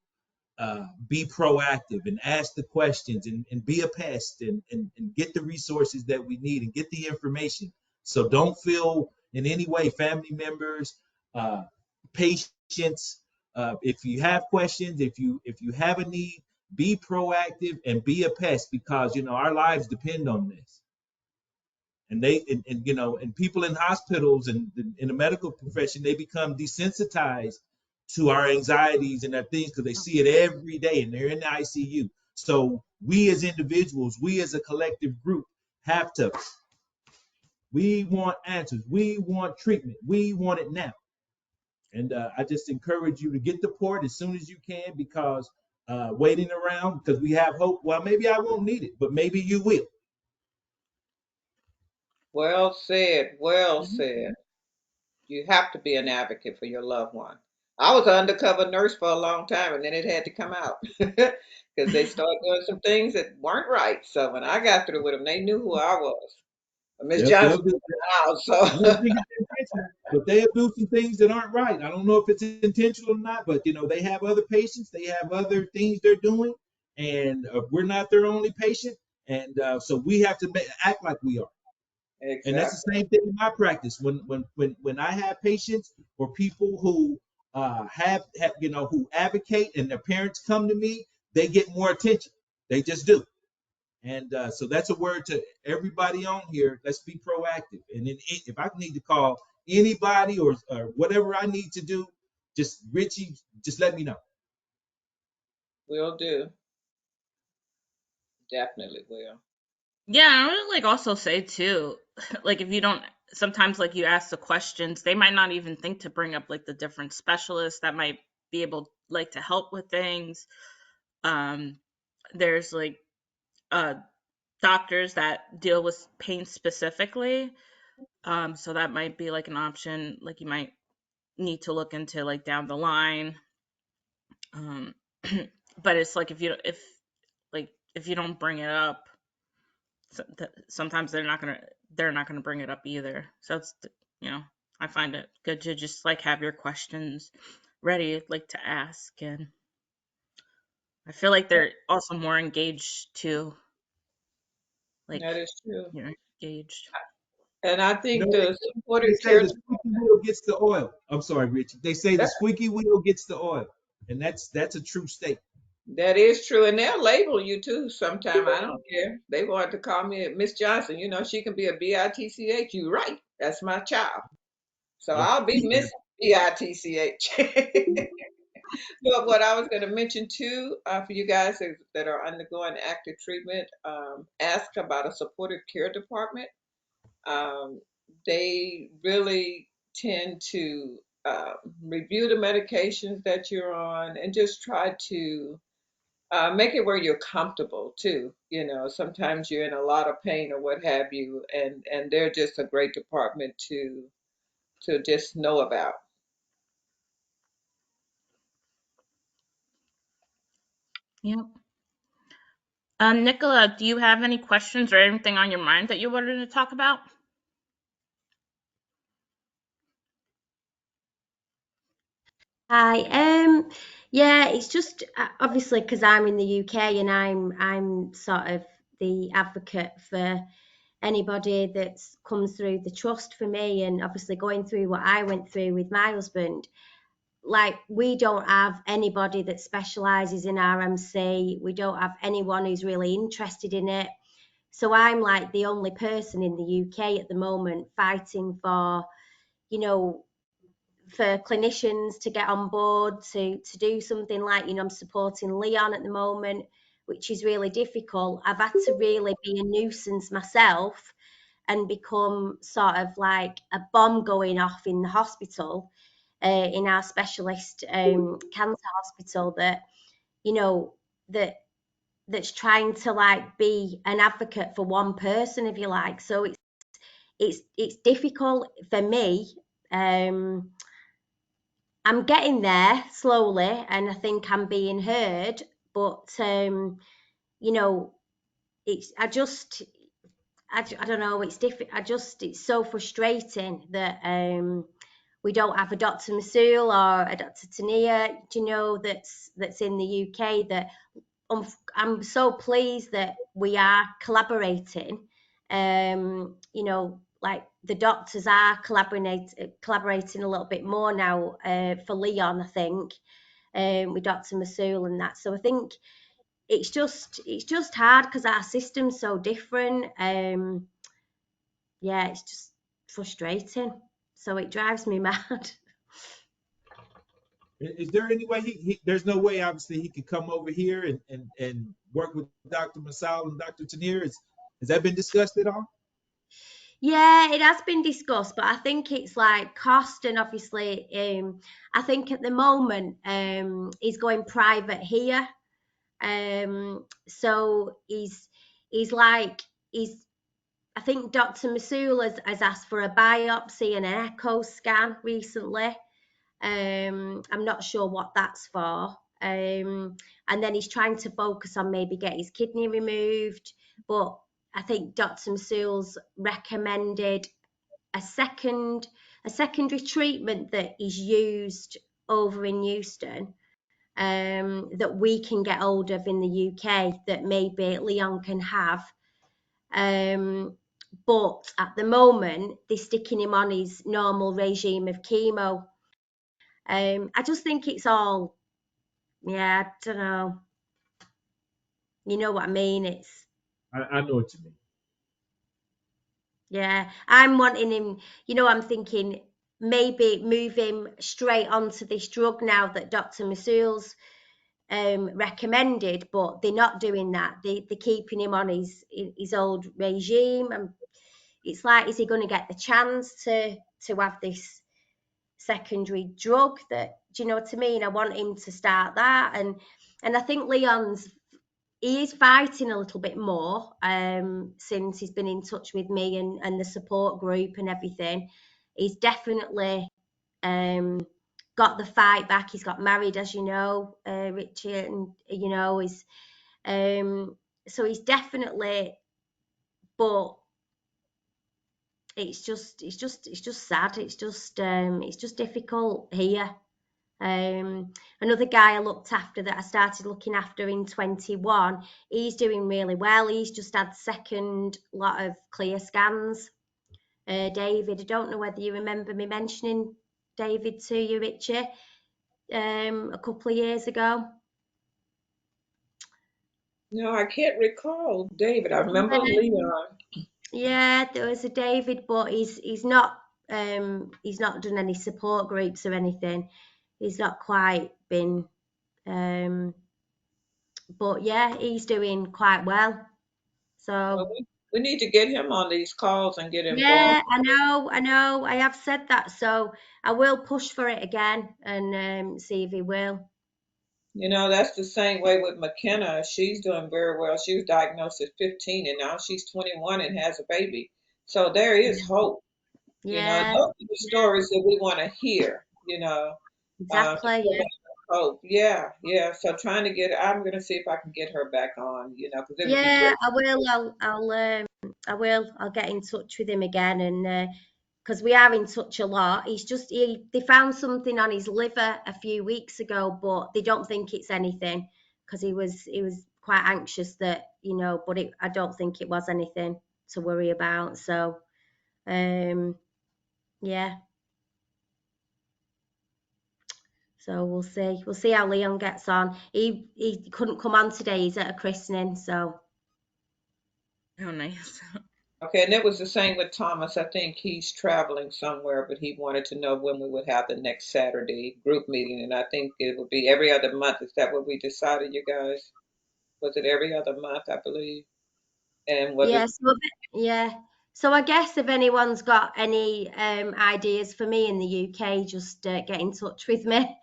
be proactive and ask the questions and be a pest and get the resources that we need and get the information. So don't feel in any way, family members, uh, patients, if you have questions, if you have a need, be proactive and be a pest because our lives depend on this. And people in hospitals and in the medical profession, they become desensitized to our anxieties and our things because they see it every day and they're in the ICU. So we as individuals, we as a collective group have to, we want answers, we want treatment, we want it now. And I just encourage you to get the port as soon as you can because waiting around because we have hope. Well, maybe I won't need it, but maybe you will. Well said. Well said. You have to be an advocate for your loved one. I was an undercover nurse for a long time, and then it had to come out because they started doing some things that weren't right. So when I got through with them, they knew who I was. Miss Yep, they'll Johnson do. was in I the don't house. think it's intentional, but they'll do some things that aren't right. I don't know if it's intentional or not, but they have other patients, they have other things they're doing, and we're not their only patient, and so we have to act like we are. And that's the Exactly. same thing in my practice. When I have patients or people who have who advocate and their parents come to me, they get more attention. They just do. And so that's a word to everybody on here. Let's be proactive. And then if I need to call anybody or whatever I need to do, just Richie, just let me know. Will do. Definitely will. Yeah, I would like also say too, like if you don't sometimes like you ask the questions, they might not even think to bring up like the different specialists that might be able like to help with things. Um there's like uh doctors that deal with pain specifically. So that might be like an option like you might need to look into like down the line. Um but it's like if you don't bring it up, sometimes they're not gonna bring it up either. So it's you know I find it good to just like have your questions ready, like to ask, and I feel like they're also more engaged too, like That is true. you're engaged. And I You think know, the they supportive say care, the squeaky wheel gets the oil. I'm sorry, Richard. They say the squeaky wheel gets the oil, and that's a true statement. that is true. And they'll label you too sometime. I don't care. They want to call me Miss Johnson. You know, she can be a BITCH. You right. That's my child. So Okay. I'll be Miss BITCH. But what I was going to mention too, for you guys that are undergoing active treatment, ask about a supportive care department. Um, they really tend to review the medications that you're on and just try to make it where you're comfortable too. You know, sometimes you're in a lot of pain or what have you, and they're just a great department to just know about. Yep. Nicola, do you have any questions or anything on your mind that you wanted to talk about? Hi. Yeah, it's just obviously because I'm in the UK and I'm sort of the advocate for anybody that's comes through the trust for me, and obviously going through what I went through with my husband. Like, we don't have anybody that specialises in RMC. We don't have anyone who's really interested in it. So I'm like the only person in the UK at the moment fighting for, you know, for clinicians to get on board to do something like, I'm supporting Leon at the moment, which is really difficult. I've had to really be a nuisance myself and become sort of like a bomb going off in the hospital, in our specialist cancer hospital, that you know that that's trying to like be an advocate for one person, if you like. So it's difficult for me. I'm getting there slowly, and I think I'm being heard. But you know, it's I don't know. It's different. It's so frustrating that we don't have a Dr. Masool or a Dr. Tania, that's in the UK. That I'm so pleased that we are collaborating. Like the doctors are collaborating a little bit more now, for Leon, I think, with Dr. Masool and that. So I think it's just hard because our system's so different. Yeah, it's just frustrating. So it drives me mad. Is there any way there's no way obviously he could come over here and work with Dr. Masal and Dr. Tanir? Has that been discussed at all? Yeah, it has been discussed, but I think it's like cost, and obviously, I think at the moment, he's going private here. So he's like he's I think Dr. Masool has asked for a biopsy and an echo scan recently. I'm not sure what that's for. And then he's trying to focus on maybe get his kidney removed. But I think Dr. Masool's recommended a secondary treatment that is used over in Euston, that we can get hold of in the UK, that maybe Leon can have. But at the moment, they're sticking him on his normal regime of chemo. I just think it's all, yeah, I don't know. You know what I mean? I know what you mean. Yeah, I'm wanting him, I'm thinking maybe move him straight onto this drug now that Dr. Masool's recommended, but they're not doing that. They're keeping him on his old regime. And it's like, is he going to get the chance to have this secondary drug? That, do you know what I mean? I want him to start that, and I think he is fighting a little bit more, since he's been in touch with me and the support group and everything. He's definitely got the fight back. He's got married, as you know, Richie, and he's so he's definitely, but it's just sad. It's just difficult here. Another guy I looked after that I started looking after in 21, he's doing really well. He's just had second lot of clear scans. David, I don't know whether you remember me mentioning David to you, Richie, a couple of years ago. No, I can't recall David. I remember Leon. Yeah, there was a David, but he's not done any support groups or anything. He's not quite been but yeah, he's doing quite well. Well, So we need to get him on these calls and get involved. yeah, I know. I have said that, so I will push for it again and see if he will. You know, that's the same way with McKenna. She's doing very well. She was diagnosed at 15 and now she's 21 and has a baby. So there is hope. You know, Yeah, those are the stories that we want to hear, you know, to exactly. give Yeah, us hope. Yeah, yeah. So trying to get, I'm going to see if I can get her back on, you know, because it would be yeah. great. I will. I will. I'll get in touch with him again, and because we are in touch a lot. They found something on his liver a few weeks ago, but they don't think it's anything because he was quite anxious that but I don't think it was anything to worry about. So um, yeah. So we'll see. We'll see how Leon gets on. He couldn't come on today. He's at a christening, so Oh, nice. Okay, and it was the same with Thomas. I think he's traveling somewhere, but he wanted to know when we would have the next Saturday group meeting, and I think it would be every other month. Is that what we decided, you guys? Was it every other month, I believe? And was yeah. it? Yeah. So I guess if anyone's got any ideas for me in the UK, just get in touch with me.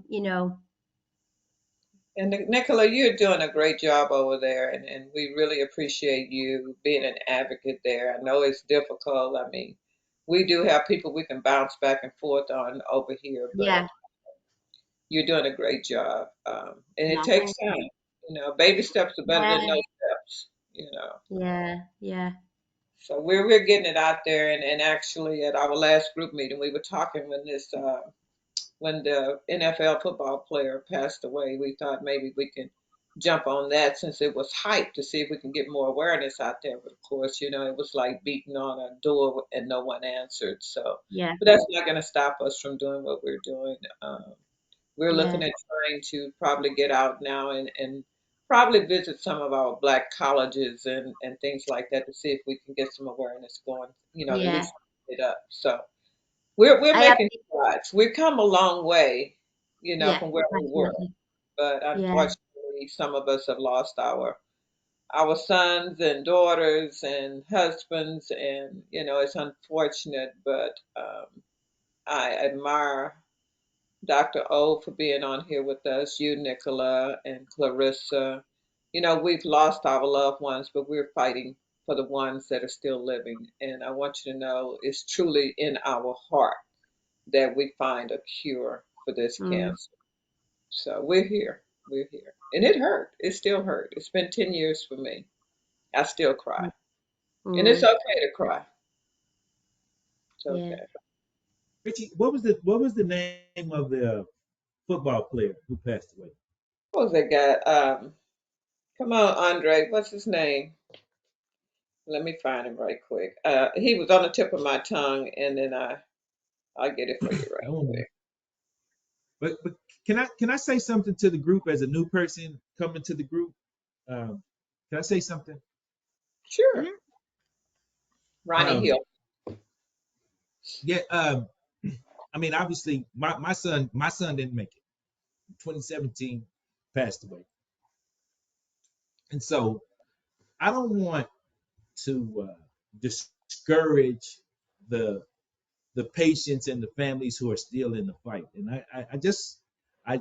You know, And Nicola, you're doing a great job over there, and we really appreciate you being an advocate there. I know it's difficult. I mean, we do have people we can bounce back and forth on over here, but yeah, you're doing a great job. And it yeah. takes Thank time. you. You know, baby steps are better than Yeah, no steps, you know. yeah, yeah, So we're getting it out there, and actually at our last group meeting, we were talking when the NFL football player passed away. We thought maybe we can jump on that since it was hype to see if we can get more awareness out there. But of course, you know, it was like beating on a door and no one answered. So, yeah, but that's not going to stop us from doing what we're doing. We're yeah, looking at trying to probably get out now and probably visit some of our black colleges and things like that to see if we can get some awareness going, you know, at yeah. least get up. So we're I have, making strides. We've come a long way, you know, yeah, from where we were. definitely. But Yeah, unfortunately, some of us have lost our sons and daughters and husbands, and you know, it's unfortunate. But I admire Dr. O for being on here with us, you, Nicola, and Clarissa. You know, we've lost our loved ones, but we're fighting for the ones that are still living. And I want you to know it's truly in our heart that we find a cure for this mm, cancer. So we're here. We're here. And it hurt. It still hurt. It's been 10 years for me. I still cry. And it's mm, okay to cry. It's yeah. okay. Richie, what was the name of the football player who passed away? What was that guy? Come on, Andre. What's his name? Let me find him right quick. He was on the tip of my tongue, and then I'll get it for you I right don't know. quick. But can I say something to the group as a new person coming to the group? Um, can I say something? Sure. Mhm. Ronnie Um, Hill. yeah. I mean, obviously, my son didn't make it. 2017 passed away, and so I don't want to discourage the the patients and the families who are still in the fight. And I just I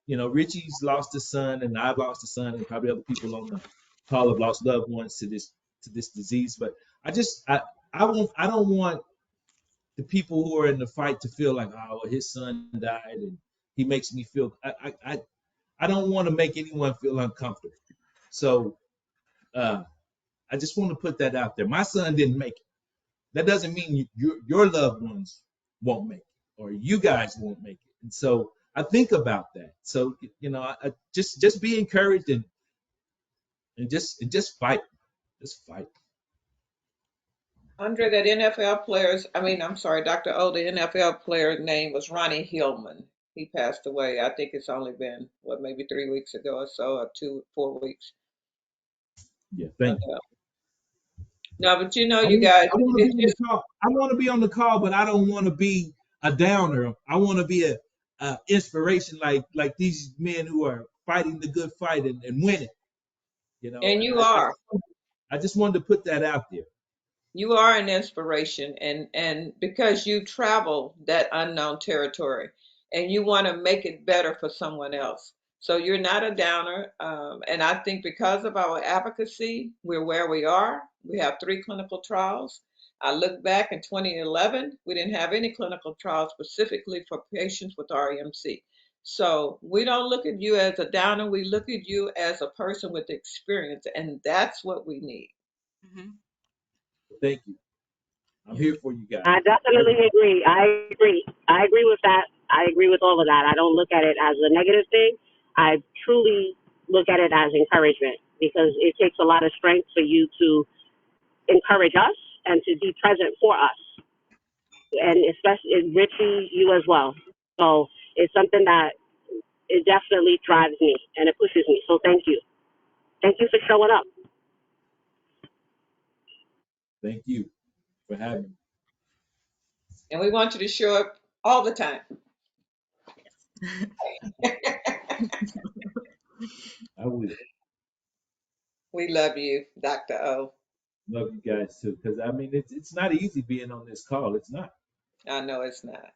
Richie's lost a son, and I've lost a son, and probably other people on the call have lost loved ones to this disease. But I don't want the people who are in the fight to feel like, oh, his son died and he makes me feel. I don't want to make anyone feel uncomfortable. So uh, I just want to put that out there. My son didn't make it. That doesn't mean your loved ones won't make it or you guys won't make it. And so I think about that. So I just be encouraged and just fight. Just fight. Andre, that NFL player's, I mean, I'm sorry, Dr. O, the NFL player's name was Ronnie Hillman. He passed away. I think it's only been, what, maybe 3 weeks ago or so, or 4 weeks. Yeah, But, thank you. no, but you know, I you want, guys, I want to be it's on the just, call. I want to be on the call, but I don't want to be a downer. I want to be a inspiration, like these men who are fighting the good fight and winning. and And you are. I just wanted to put that out there. You are an inspiration, and because you travel that unknown territory and you want to make it better for someone else. So you're not a downer. And I think because of our advocacy, we're where we are. We have 3 clinical trials. I look back in 2011, we didn't have any clinical trials specifically for patients with REMC. So we don't look at you as a downer. We look at you as a person with experience, and that's what we need. Mhm. Thank you. I'm here for you guys. I definitely agree. I agree. I agree with that. I agree with all of that. I don't look at it as a negative thing. I truly look at it as encouragement because it takes a lot of strength for you to encourage us and to be present for us, and especially Richie, you as well. So it's something that it definitely drives me and it pushes me. So thank you. Thank you for showing up. Thank you for having me. And we want you to show up all the time. I will. We love you, Dr. O. Love you guys too, because I mean it's not easy being on this call. It's not, I know it's not.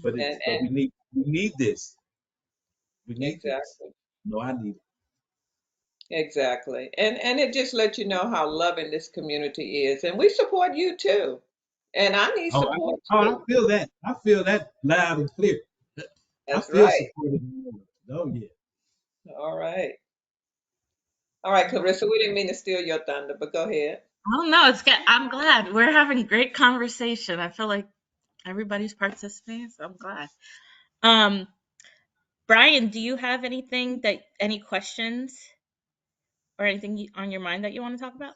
but And we need this. We need this. exactly. No, I need it. Exactly. And it just lets you know how loving this community is. And we support you too. And I need Oh, support I too. feel that. I feel that loud and clear. I That's feel right. supported. Oh yeah. All right. All right, Clarissa, we didn't mean to steal your thunder, but go ahead. Oh no, it's good. I'm glad we're having great conversation. I feel like everybody's participating, so I'm glad. Um, Brian, do you have any questions or anything on your mind that you want to talk about?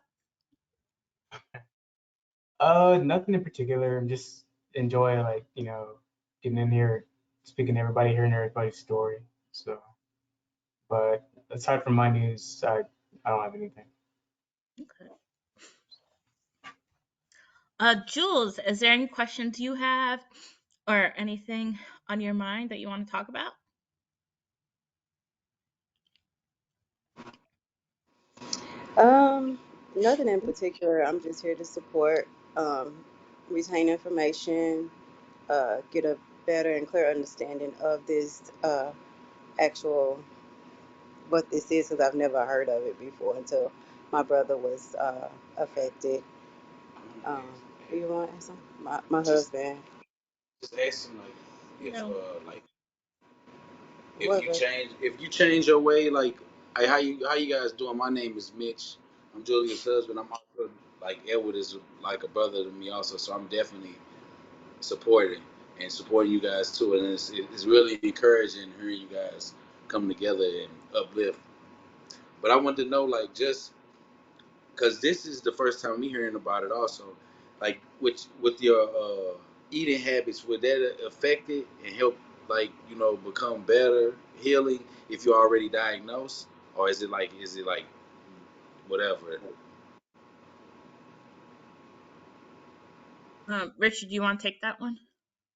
Nothing in particular. I'm just enjoy getting in here, speaking to everybody, hearing everybody's story. So, but aside from my news, I don't have anything. Okay. Jules, is there any questions you have or anything on your mind that you want to talk about? Um, Nothing in particular. I'm just here to support, um, retain information, get a better and clear understanding of this actual what this is because I've never heard of it before until my brother was affected. Um, you want to ask him? My husband. Just ask him like if No. like What? if you change your way like how you guys doing? My name is Mitch. I'm Julia's husband. I'm also like Edward is like a brother to me also, so I'm definitely supporting and supporting you guys too. And it's really encouraging hearing you guys come together and uplift. But I wanted to know like just because this is the first time me hearing about it also, like with your eating habits, would that affect it and help like become better healing if you're already diagnosed, or is it like whatever? Richard, do you want to take that one?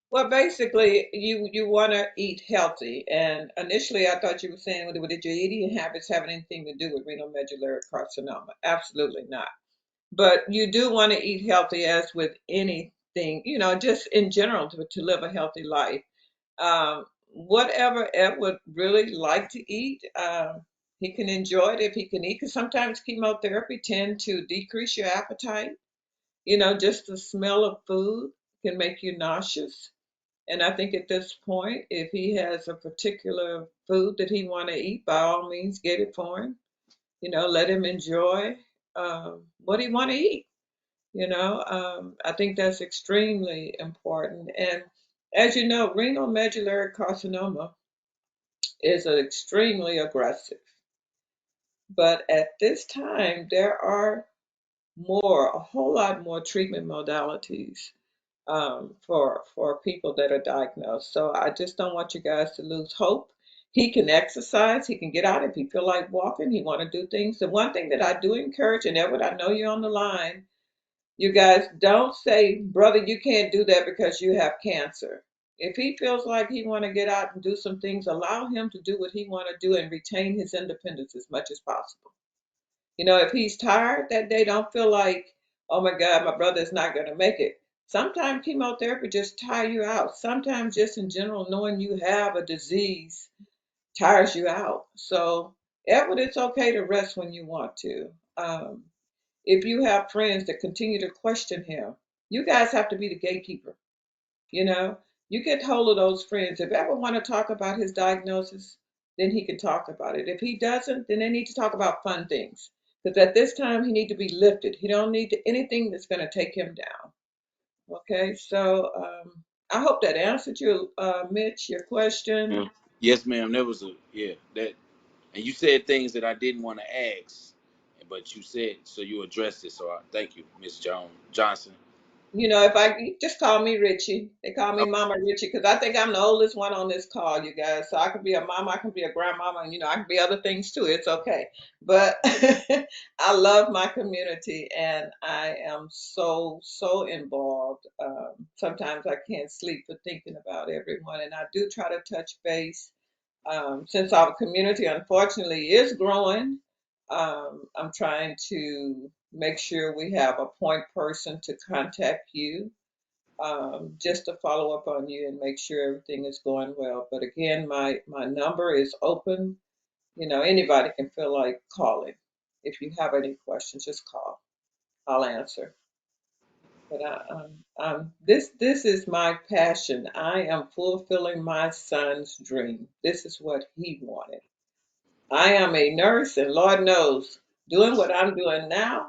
Well, basically, you want to eat healthy. And initially, I thought you were saying, well, did your eating habits have anything to do with renal medullary carcinoma? Absolutely not. But you do want to eat healthy, as with anything, just in general, to live a healthy life. Whatever Ed would really like to eat, he can enjoy it if he can eat. Because sometimes chemotherapy tend to decrease your appetite. Just the smell of food can make you nauseous. And I think at this point, if he has a particular food that he want to eat, by all means, get it for him. Let him enjoy. what do you want to eat? I think that's extremely important. And as you know, renal medullary carcinoma is extremely aggressive. But at this time, there are a whole lot more treatment modalities for people that are diagnosed. So I just don't want you guys to lose hope. He can exercise. He can get out if he feel like walking. He want to do things. The one thing that I do encourage, and Edward, I know you're on the line. You guys don't say, brother, you can't do that because you have cancer. If he feels like he want to get out and do some things, allow him to do what he want to do and retain his independence as much as possible. If he's tired that day, don't feel like, oh my God, my brother's not going to make it. Sometimes chemotherapy just tire you out. Sometimes just in general, knowing you have a disease tires you out. So, Edward, it's okay to rest when you want to. Um, if you have friends that continue to question him, you guys have to be the gatekeeper. You know, you get hold of those friends. If ever want to talk about his diagnosis, then he can talk about it. If he doesn't, then they need to talk about fun things. Because at this time, he need to be lifted. He don't need anything that's going to take him down. Okay, so I hope that answered you, Mitch, your question. Yeah. Yes, ma'am. That was a yeah. That and you said things that I didn't want to ask, but you said so. You addressed it. So I thank you, Miss Johnson. If I just call me Richie, they call me Oh, Mama Richie because I think I'm the oldest one on this call, you guys. So I can be a mama, I can be a grandmama, and I can be other things too. It's okay. But I love my community and I am so, so involved. Sometimes I can't sleep for thinking about everyone. And I do try to touch base since our community unfortunately is growing. I'm trying to make sure we have a point person to contact you just to follow up on you and make sure everything is going well. But again, my number is open. Anybody can feel like calling. If you have any questions, just call. I'll answer. But this is my passion. I am fulfilling my son's dream. This is what he wanted. I am a nurse, and Lord knows, doing what I'm doing now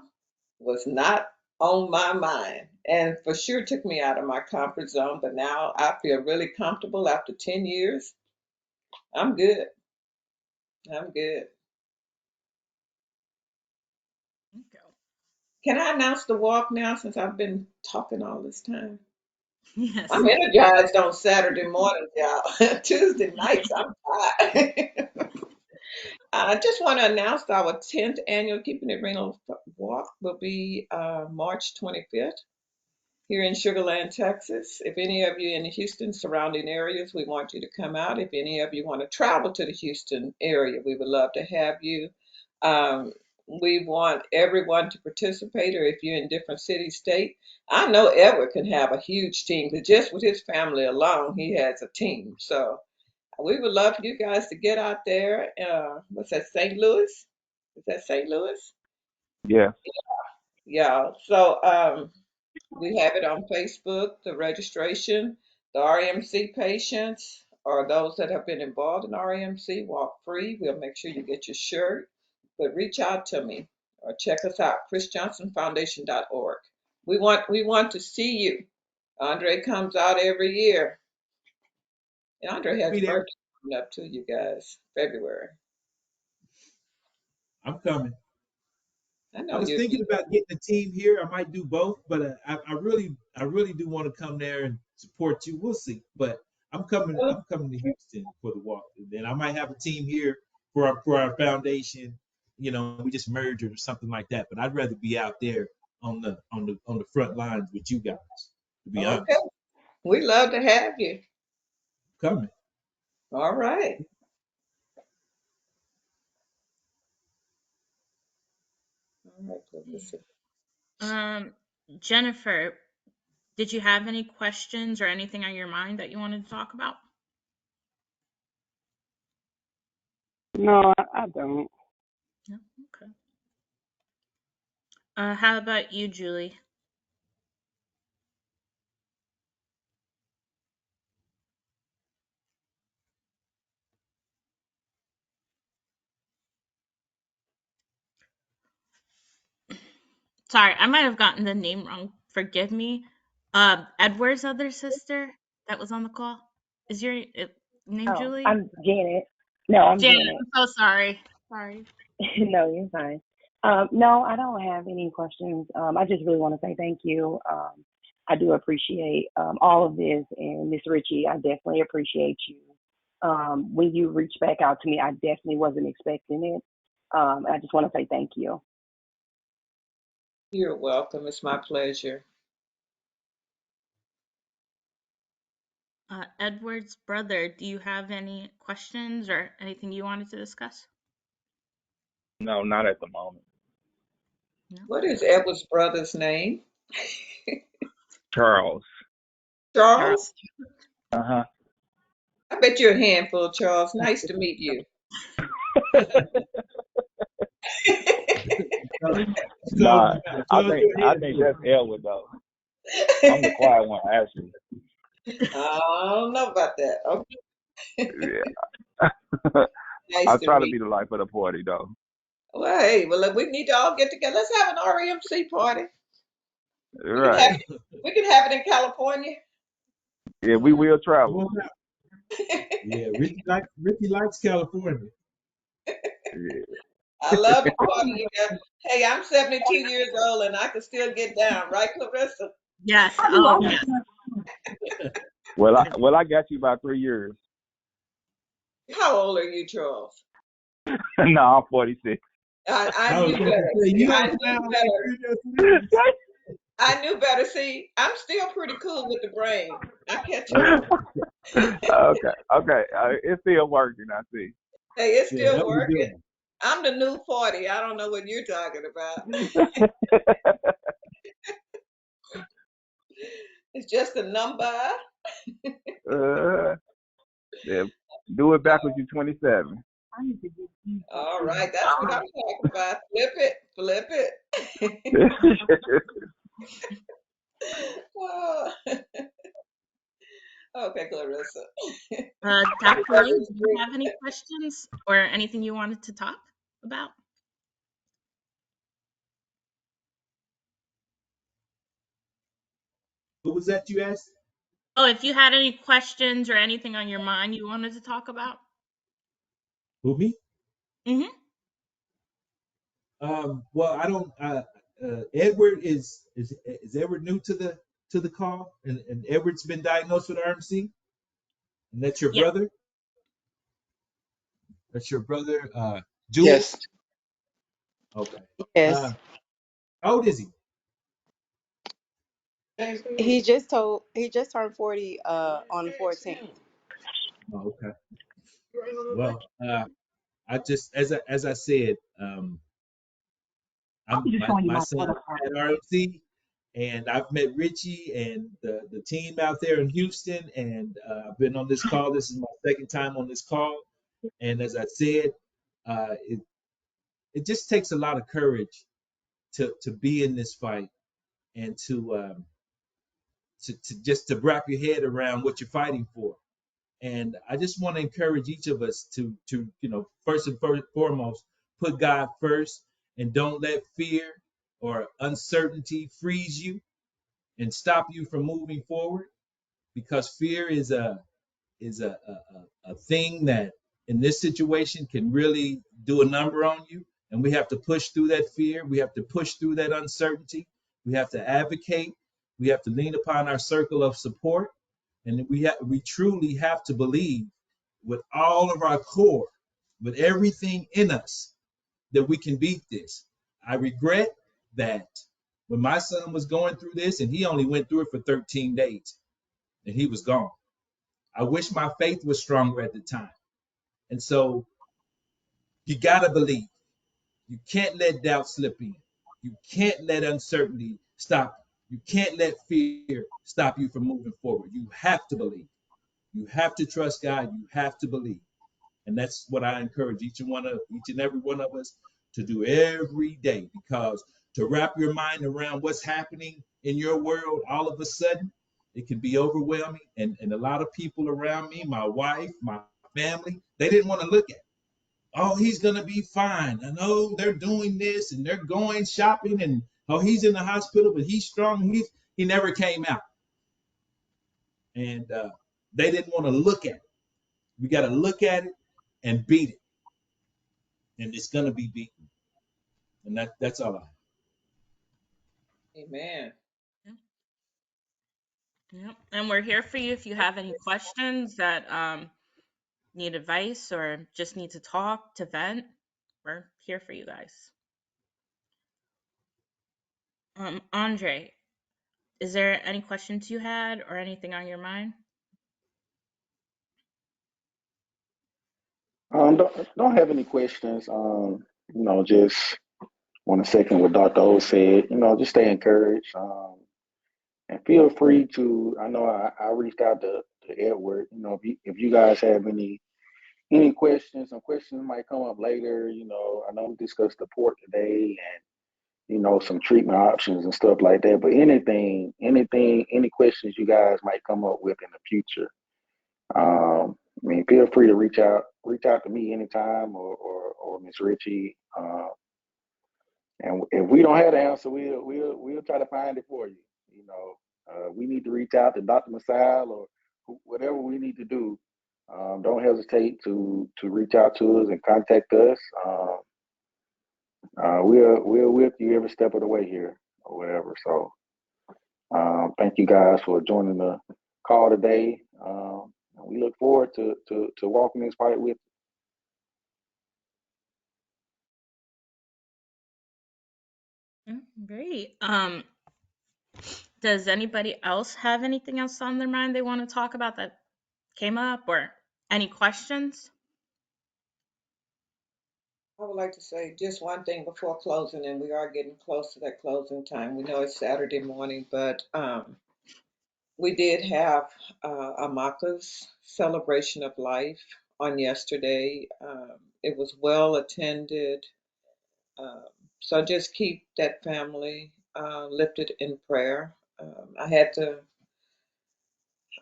was not on my mind. And for sure took me out of my comfort zone. But now I feel really comfortable after 10 years. I'm good. I'm good. Can I announce the walk now since I've been talking all this time? Yes. I'm energized on Saturday mornings, y'all. Tuesday nights, I'm tired. I just want to announce our 10th annual Keeping It Renal Walk will be March 25th here in Sugar Land, Texas. If any of you in the Houston surrounding areas, we want you to come out. If any of you want to travel to the Houston area, we would love to have you. Um, we want everyone to participate, or if you're in different city, state. I know Edward can have a huge team because just with his family alone, he has a team. So we would love for you guys to get out there. What's that, St. Louis? Is that St. Louis? Yeah. Yeah. So we have it on Facebook, the registration, the RMC patients or those that have been involved in RMC walk free. We'll make sure you get your shirt, but reach out to me or check us out, chrisjohnsonfoundation.org. We want to see you. Andre comes out every year. And Andre has Be a there. birthday coming up too, you guys, February. I'm coming. I I know was you'll thinking be about getting a team here. I might do both, but I really do want to come there and support you. We'll see. But I'm coming. there. I'm coming to Houston for the walk, and then I might have a team here for our foundation. We just merge or something like that. But I'd rather be out there on the front lines with you guys. To be Okay. honest, We love to have you. coming. All right. All right, Clarissa. Um, Jennifer, did you have any questions or anything on your mind that you wanted to talk about? No, I don't. No? Okay. How about you, Julie? Sorry, I might have gotten the name wrong. Forgive me. Edward's other sister that was on the call. Is your name Oh, Julie? I'm Janet. No, I'm Janet, Janet. I'm so sorry. Sorry. No, you're fine. No, I don't have any questions. I just really want to say thank you. I do appreciate all of this, and Miss Ritchie, I definitely appreciate you. When you reached back out to me, I definitely wasn't expecting it. I just want to say thank you. You're welcome. It's my pleasure. Edward's brother, do you have any questions or anything you wanted to discuss? No, not at the moment. No? What is Edward's brother's name? Charles. Charles. Charles? Uh I bet you're a handful, Charles. Nice to meet you. huh. So, Nah, I so think your I head think full. that's Elwood though. I'm the quiet one actually. I don't know about that. Okay. Yeah. Nice I to try to meet be the life of the party though. you. Well, hey, well, look, we need to all get together. Let's have an RMC party. We can have Right. we can have it in California. Yeah, we will Come travel. on out. Yeah, Ricky likes California. Yeah. I love to party. You know. Hey, I'm 72 years old and I can still get down, right, Clarissa? Yes. Oh, yeah. Well I got you by 3 years. How old are you, Charles? No, I'm 46. I I was knew about to better. say, See, you I don't knew sound like better. you're in your 30s. I knew better. See, I'm still pretty cool with the brain. I catch on. Okay, okay. It's still working, I see. Hey, it's Yeah, still that was working. good. I'm the new 40. I don't know what you're talking about. It's just a number. uh, yeah, do it back when you're 27. All right, that's what I'm talking about. Flip it, flip it. Oh, okay, Clarissa. Dr. Ray, do you have any questions or anything you wanted to talk about? What was that you asked? Oh, if you had any questions or anything on your mind you wanted to talk about? Who, me? Mm-hmm. Well, I don't. Edward is Edward new to the call, and Edward's been diagnosed with RMC, and that's your Yeah. brother. That's your brother, Julie. Yes. Okay. Yes. Uh, how old is he? He just turned 40 on the 14th. Oh, okay. Well, I just as I said, my son had RMC, and I've met Richie and the team out there in Houston, and I've been on this call. This is my second time on this call, and as I said, it just takes a lot of courage to be in this fight and to just to wrap your head around what you're fighting for. And I just want to encourage each of us to first and foremost put God first, and don't let fear or uncertainty freeze you and stop you from moving forward, because fear is a thing that in this situation can really do a number on you. And we have to push through that fear. We have to push through that uncertainty. We have to advocate. We have to lean upon our circle of support. And we truly have to believe with all of our core, with everything in us, that we can beat this. I regret that when my son was going through this, and he only went through it for 13 days and he was gone. I wish my faith was stronger at the time. And so you got to believe. You can't let doubt slip in. You can't let uncertainty stop you. You can't let fear stop you from moving forward. You have to believe. You have to trust God. You have to believe. And that's what I encourage each and every one of us to do every day, because to wrap your mind around what's happening in your world all of a sudden, it can be overwhelming. And a lot of people around me, my wife, my family, they didn't want to look at it. Oh, he's going to be fine. I know they're doing this and they're going shopping and Oh, he's in the hospital, but he's strong. He never came out, and they didn't want to look at it. We got to look at it and beat it, and it's gonna be beaten. And that's all I have. Amen. Yep. Yep. And we're here for you if you have any questions that need advice or just need to talk, to vent. We're here for you guys. Andre, is there any questions you had or anything on your mind? Don't have any questions. Just want to second what Dr. O said. Just stay encouraged. And feel free to. I know I reached out to Edward. If you guys have any questions, some questions might come up later. I know we discussed the port today and some treatment options and stuff like that. But any questions you guys might come up with in the future, feel free to reach out to me anytime or Miss Ritchie. And if we don't have the answer, we'll try to find it for you. We need to reach out to Dr. Masal or whatever we need to do. Don't hesitate to reach out to us and contact us. We're with you every step of the way here or whatever. So thank you guys for joining the call today. We look forward to walking this fight with Great. Does anybody else have anything else on their mind they want to talk about that came up or any questions? I would like to say just one thing before closing, and we are getting close to that closing time. We know it's Saturday morning, but we did have Amaka's celebration of life on yesterday. It was well attended. Um, so just keep that family lifted in prayer. I had the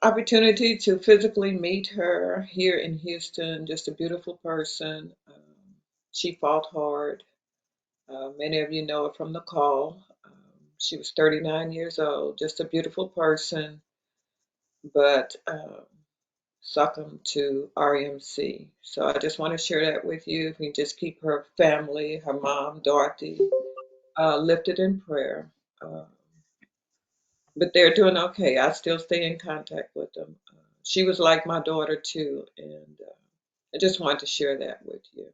opportunity to physically meet her here in Houston, just a beautiful person. She fought hard. Many of you know her from the call. She was 39 years old, just a beautiful person, but succumbed to RMC. So I just want to share that with you. If you just keep her family, her mom, Dorothy, lifted in prayer. Uh, but they're doing okay. I still stay in contact with them. She was like my daughter too, and I just wanted to share that with you.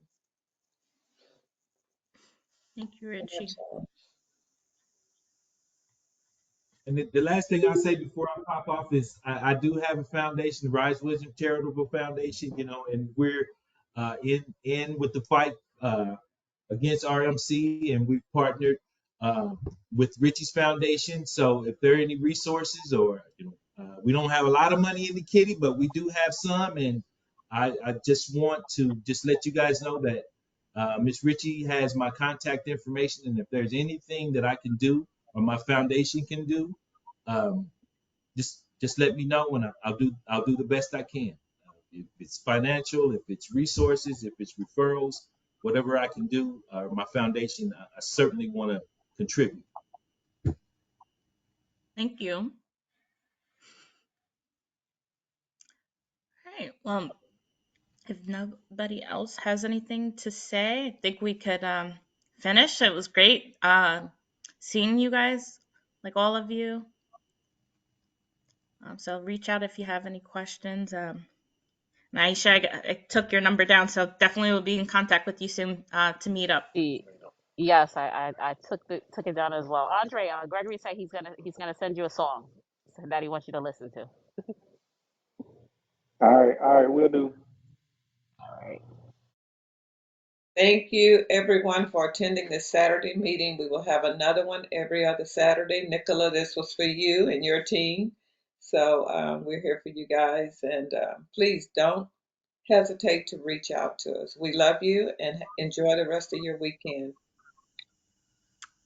Thank you, And Richie. that's all. And the last thing I'll say before I pop off is I do have a foundation, the Rise Wisdom Charitable Foundation, and we're in with the fight against RMC, and we've partnered uh, with Richie's Foundation. So if there are any resources, or we don't have a lot of money in the kitty, but we do have some, and I just want to just let you guys know that Miss Ritchie has my contact information, and if there's anything that I can do or my foundation can do, um, just let me know, and I'll do the best I can. If it's financial, if it's resources, if it's referrals, whatever I can do, my foundation, I certainly want to contribute. Thank you. All right. Well, if nobody else has anything to say, I think we could finish. It was great seeing you guys, like all of you. So reach out if you have any questions. And Aisha, I took your number down, so definitely will be in contact with you soon to meet up. Yes, I took it down as well. Andre, Gregory said he's gonna send you a song that he wants you to listen to. All right, we'll do. All right. Thank you, everyone, for attending this Saturday meeting. We will have another one every other Saturday. Nicola, this was for you and your team. So we're here for you guys. And please don't hesitate to reach out to us. We love you and enjoy the rest of your weekend.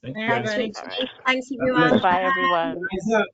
Thank you Bye, guys. Thanks, everybody. All Richie. right. Thanks, God bless. everyone. Bye, Bye. everyone. Rise up.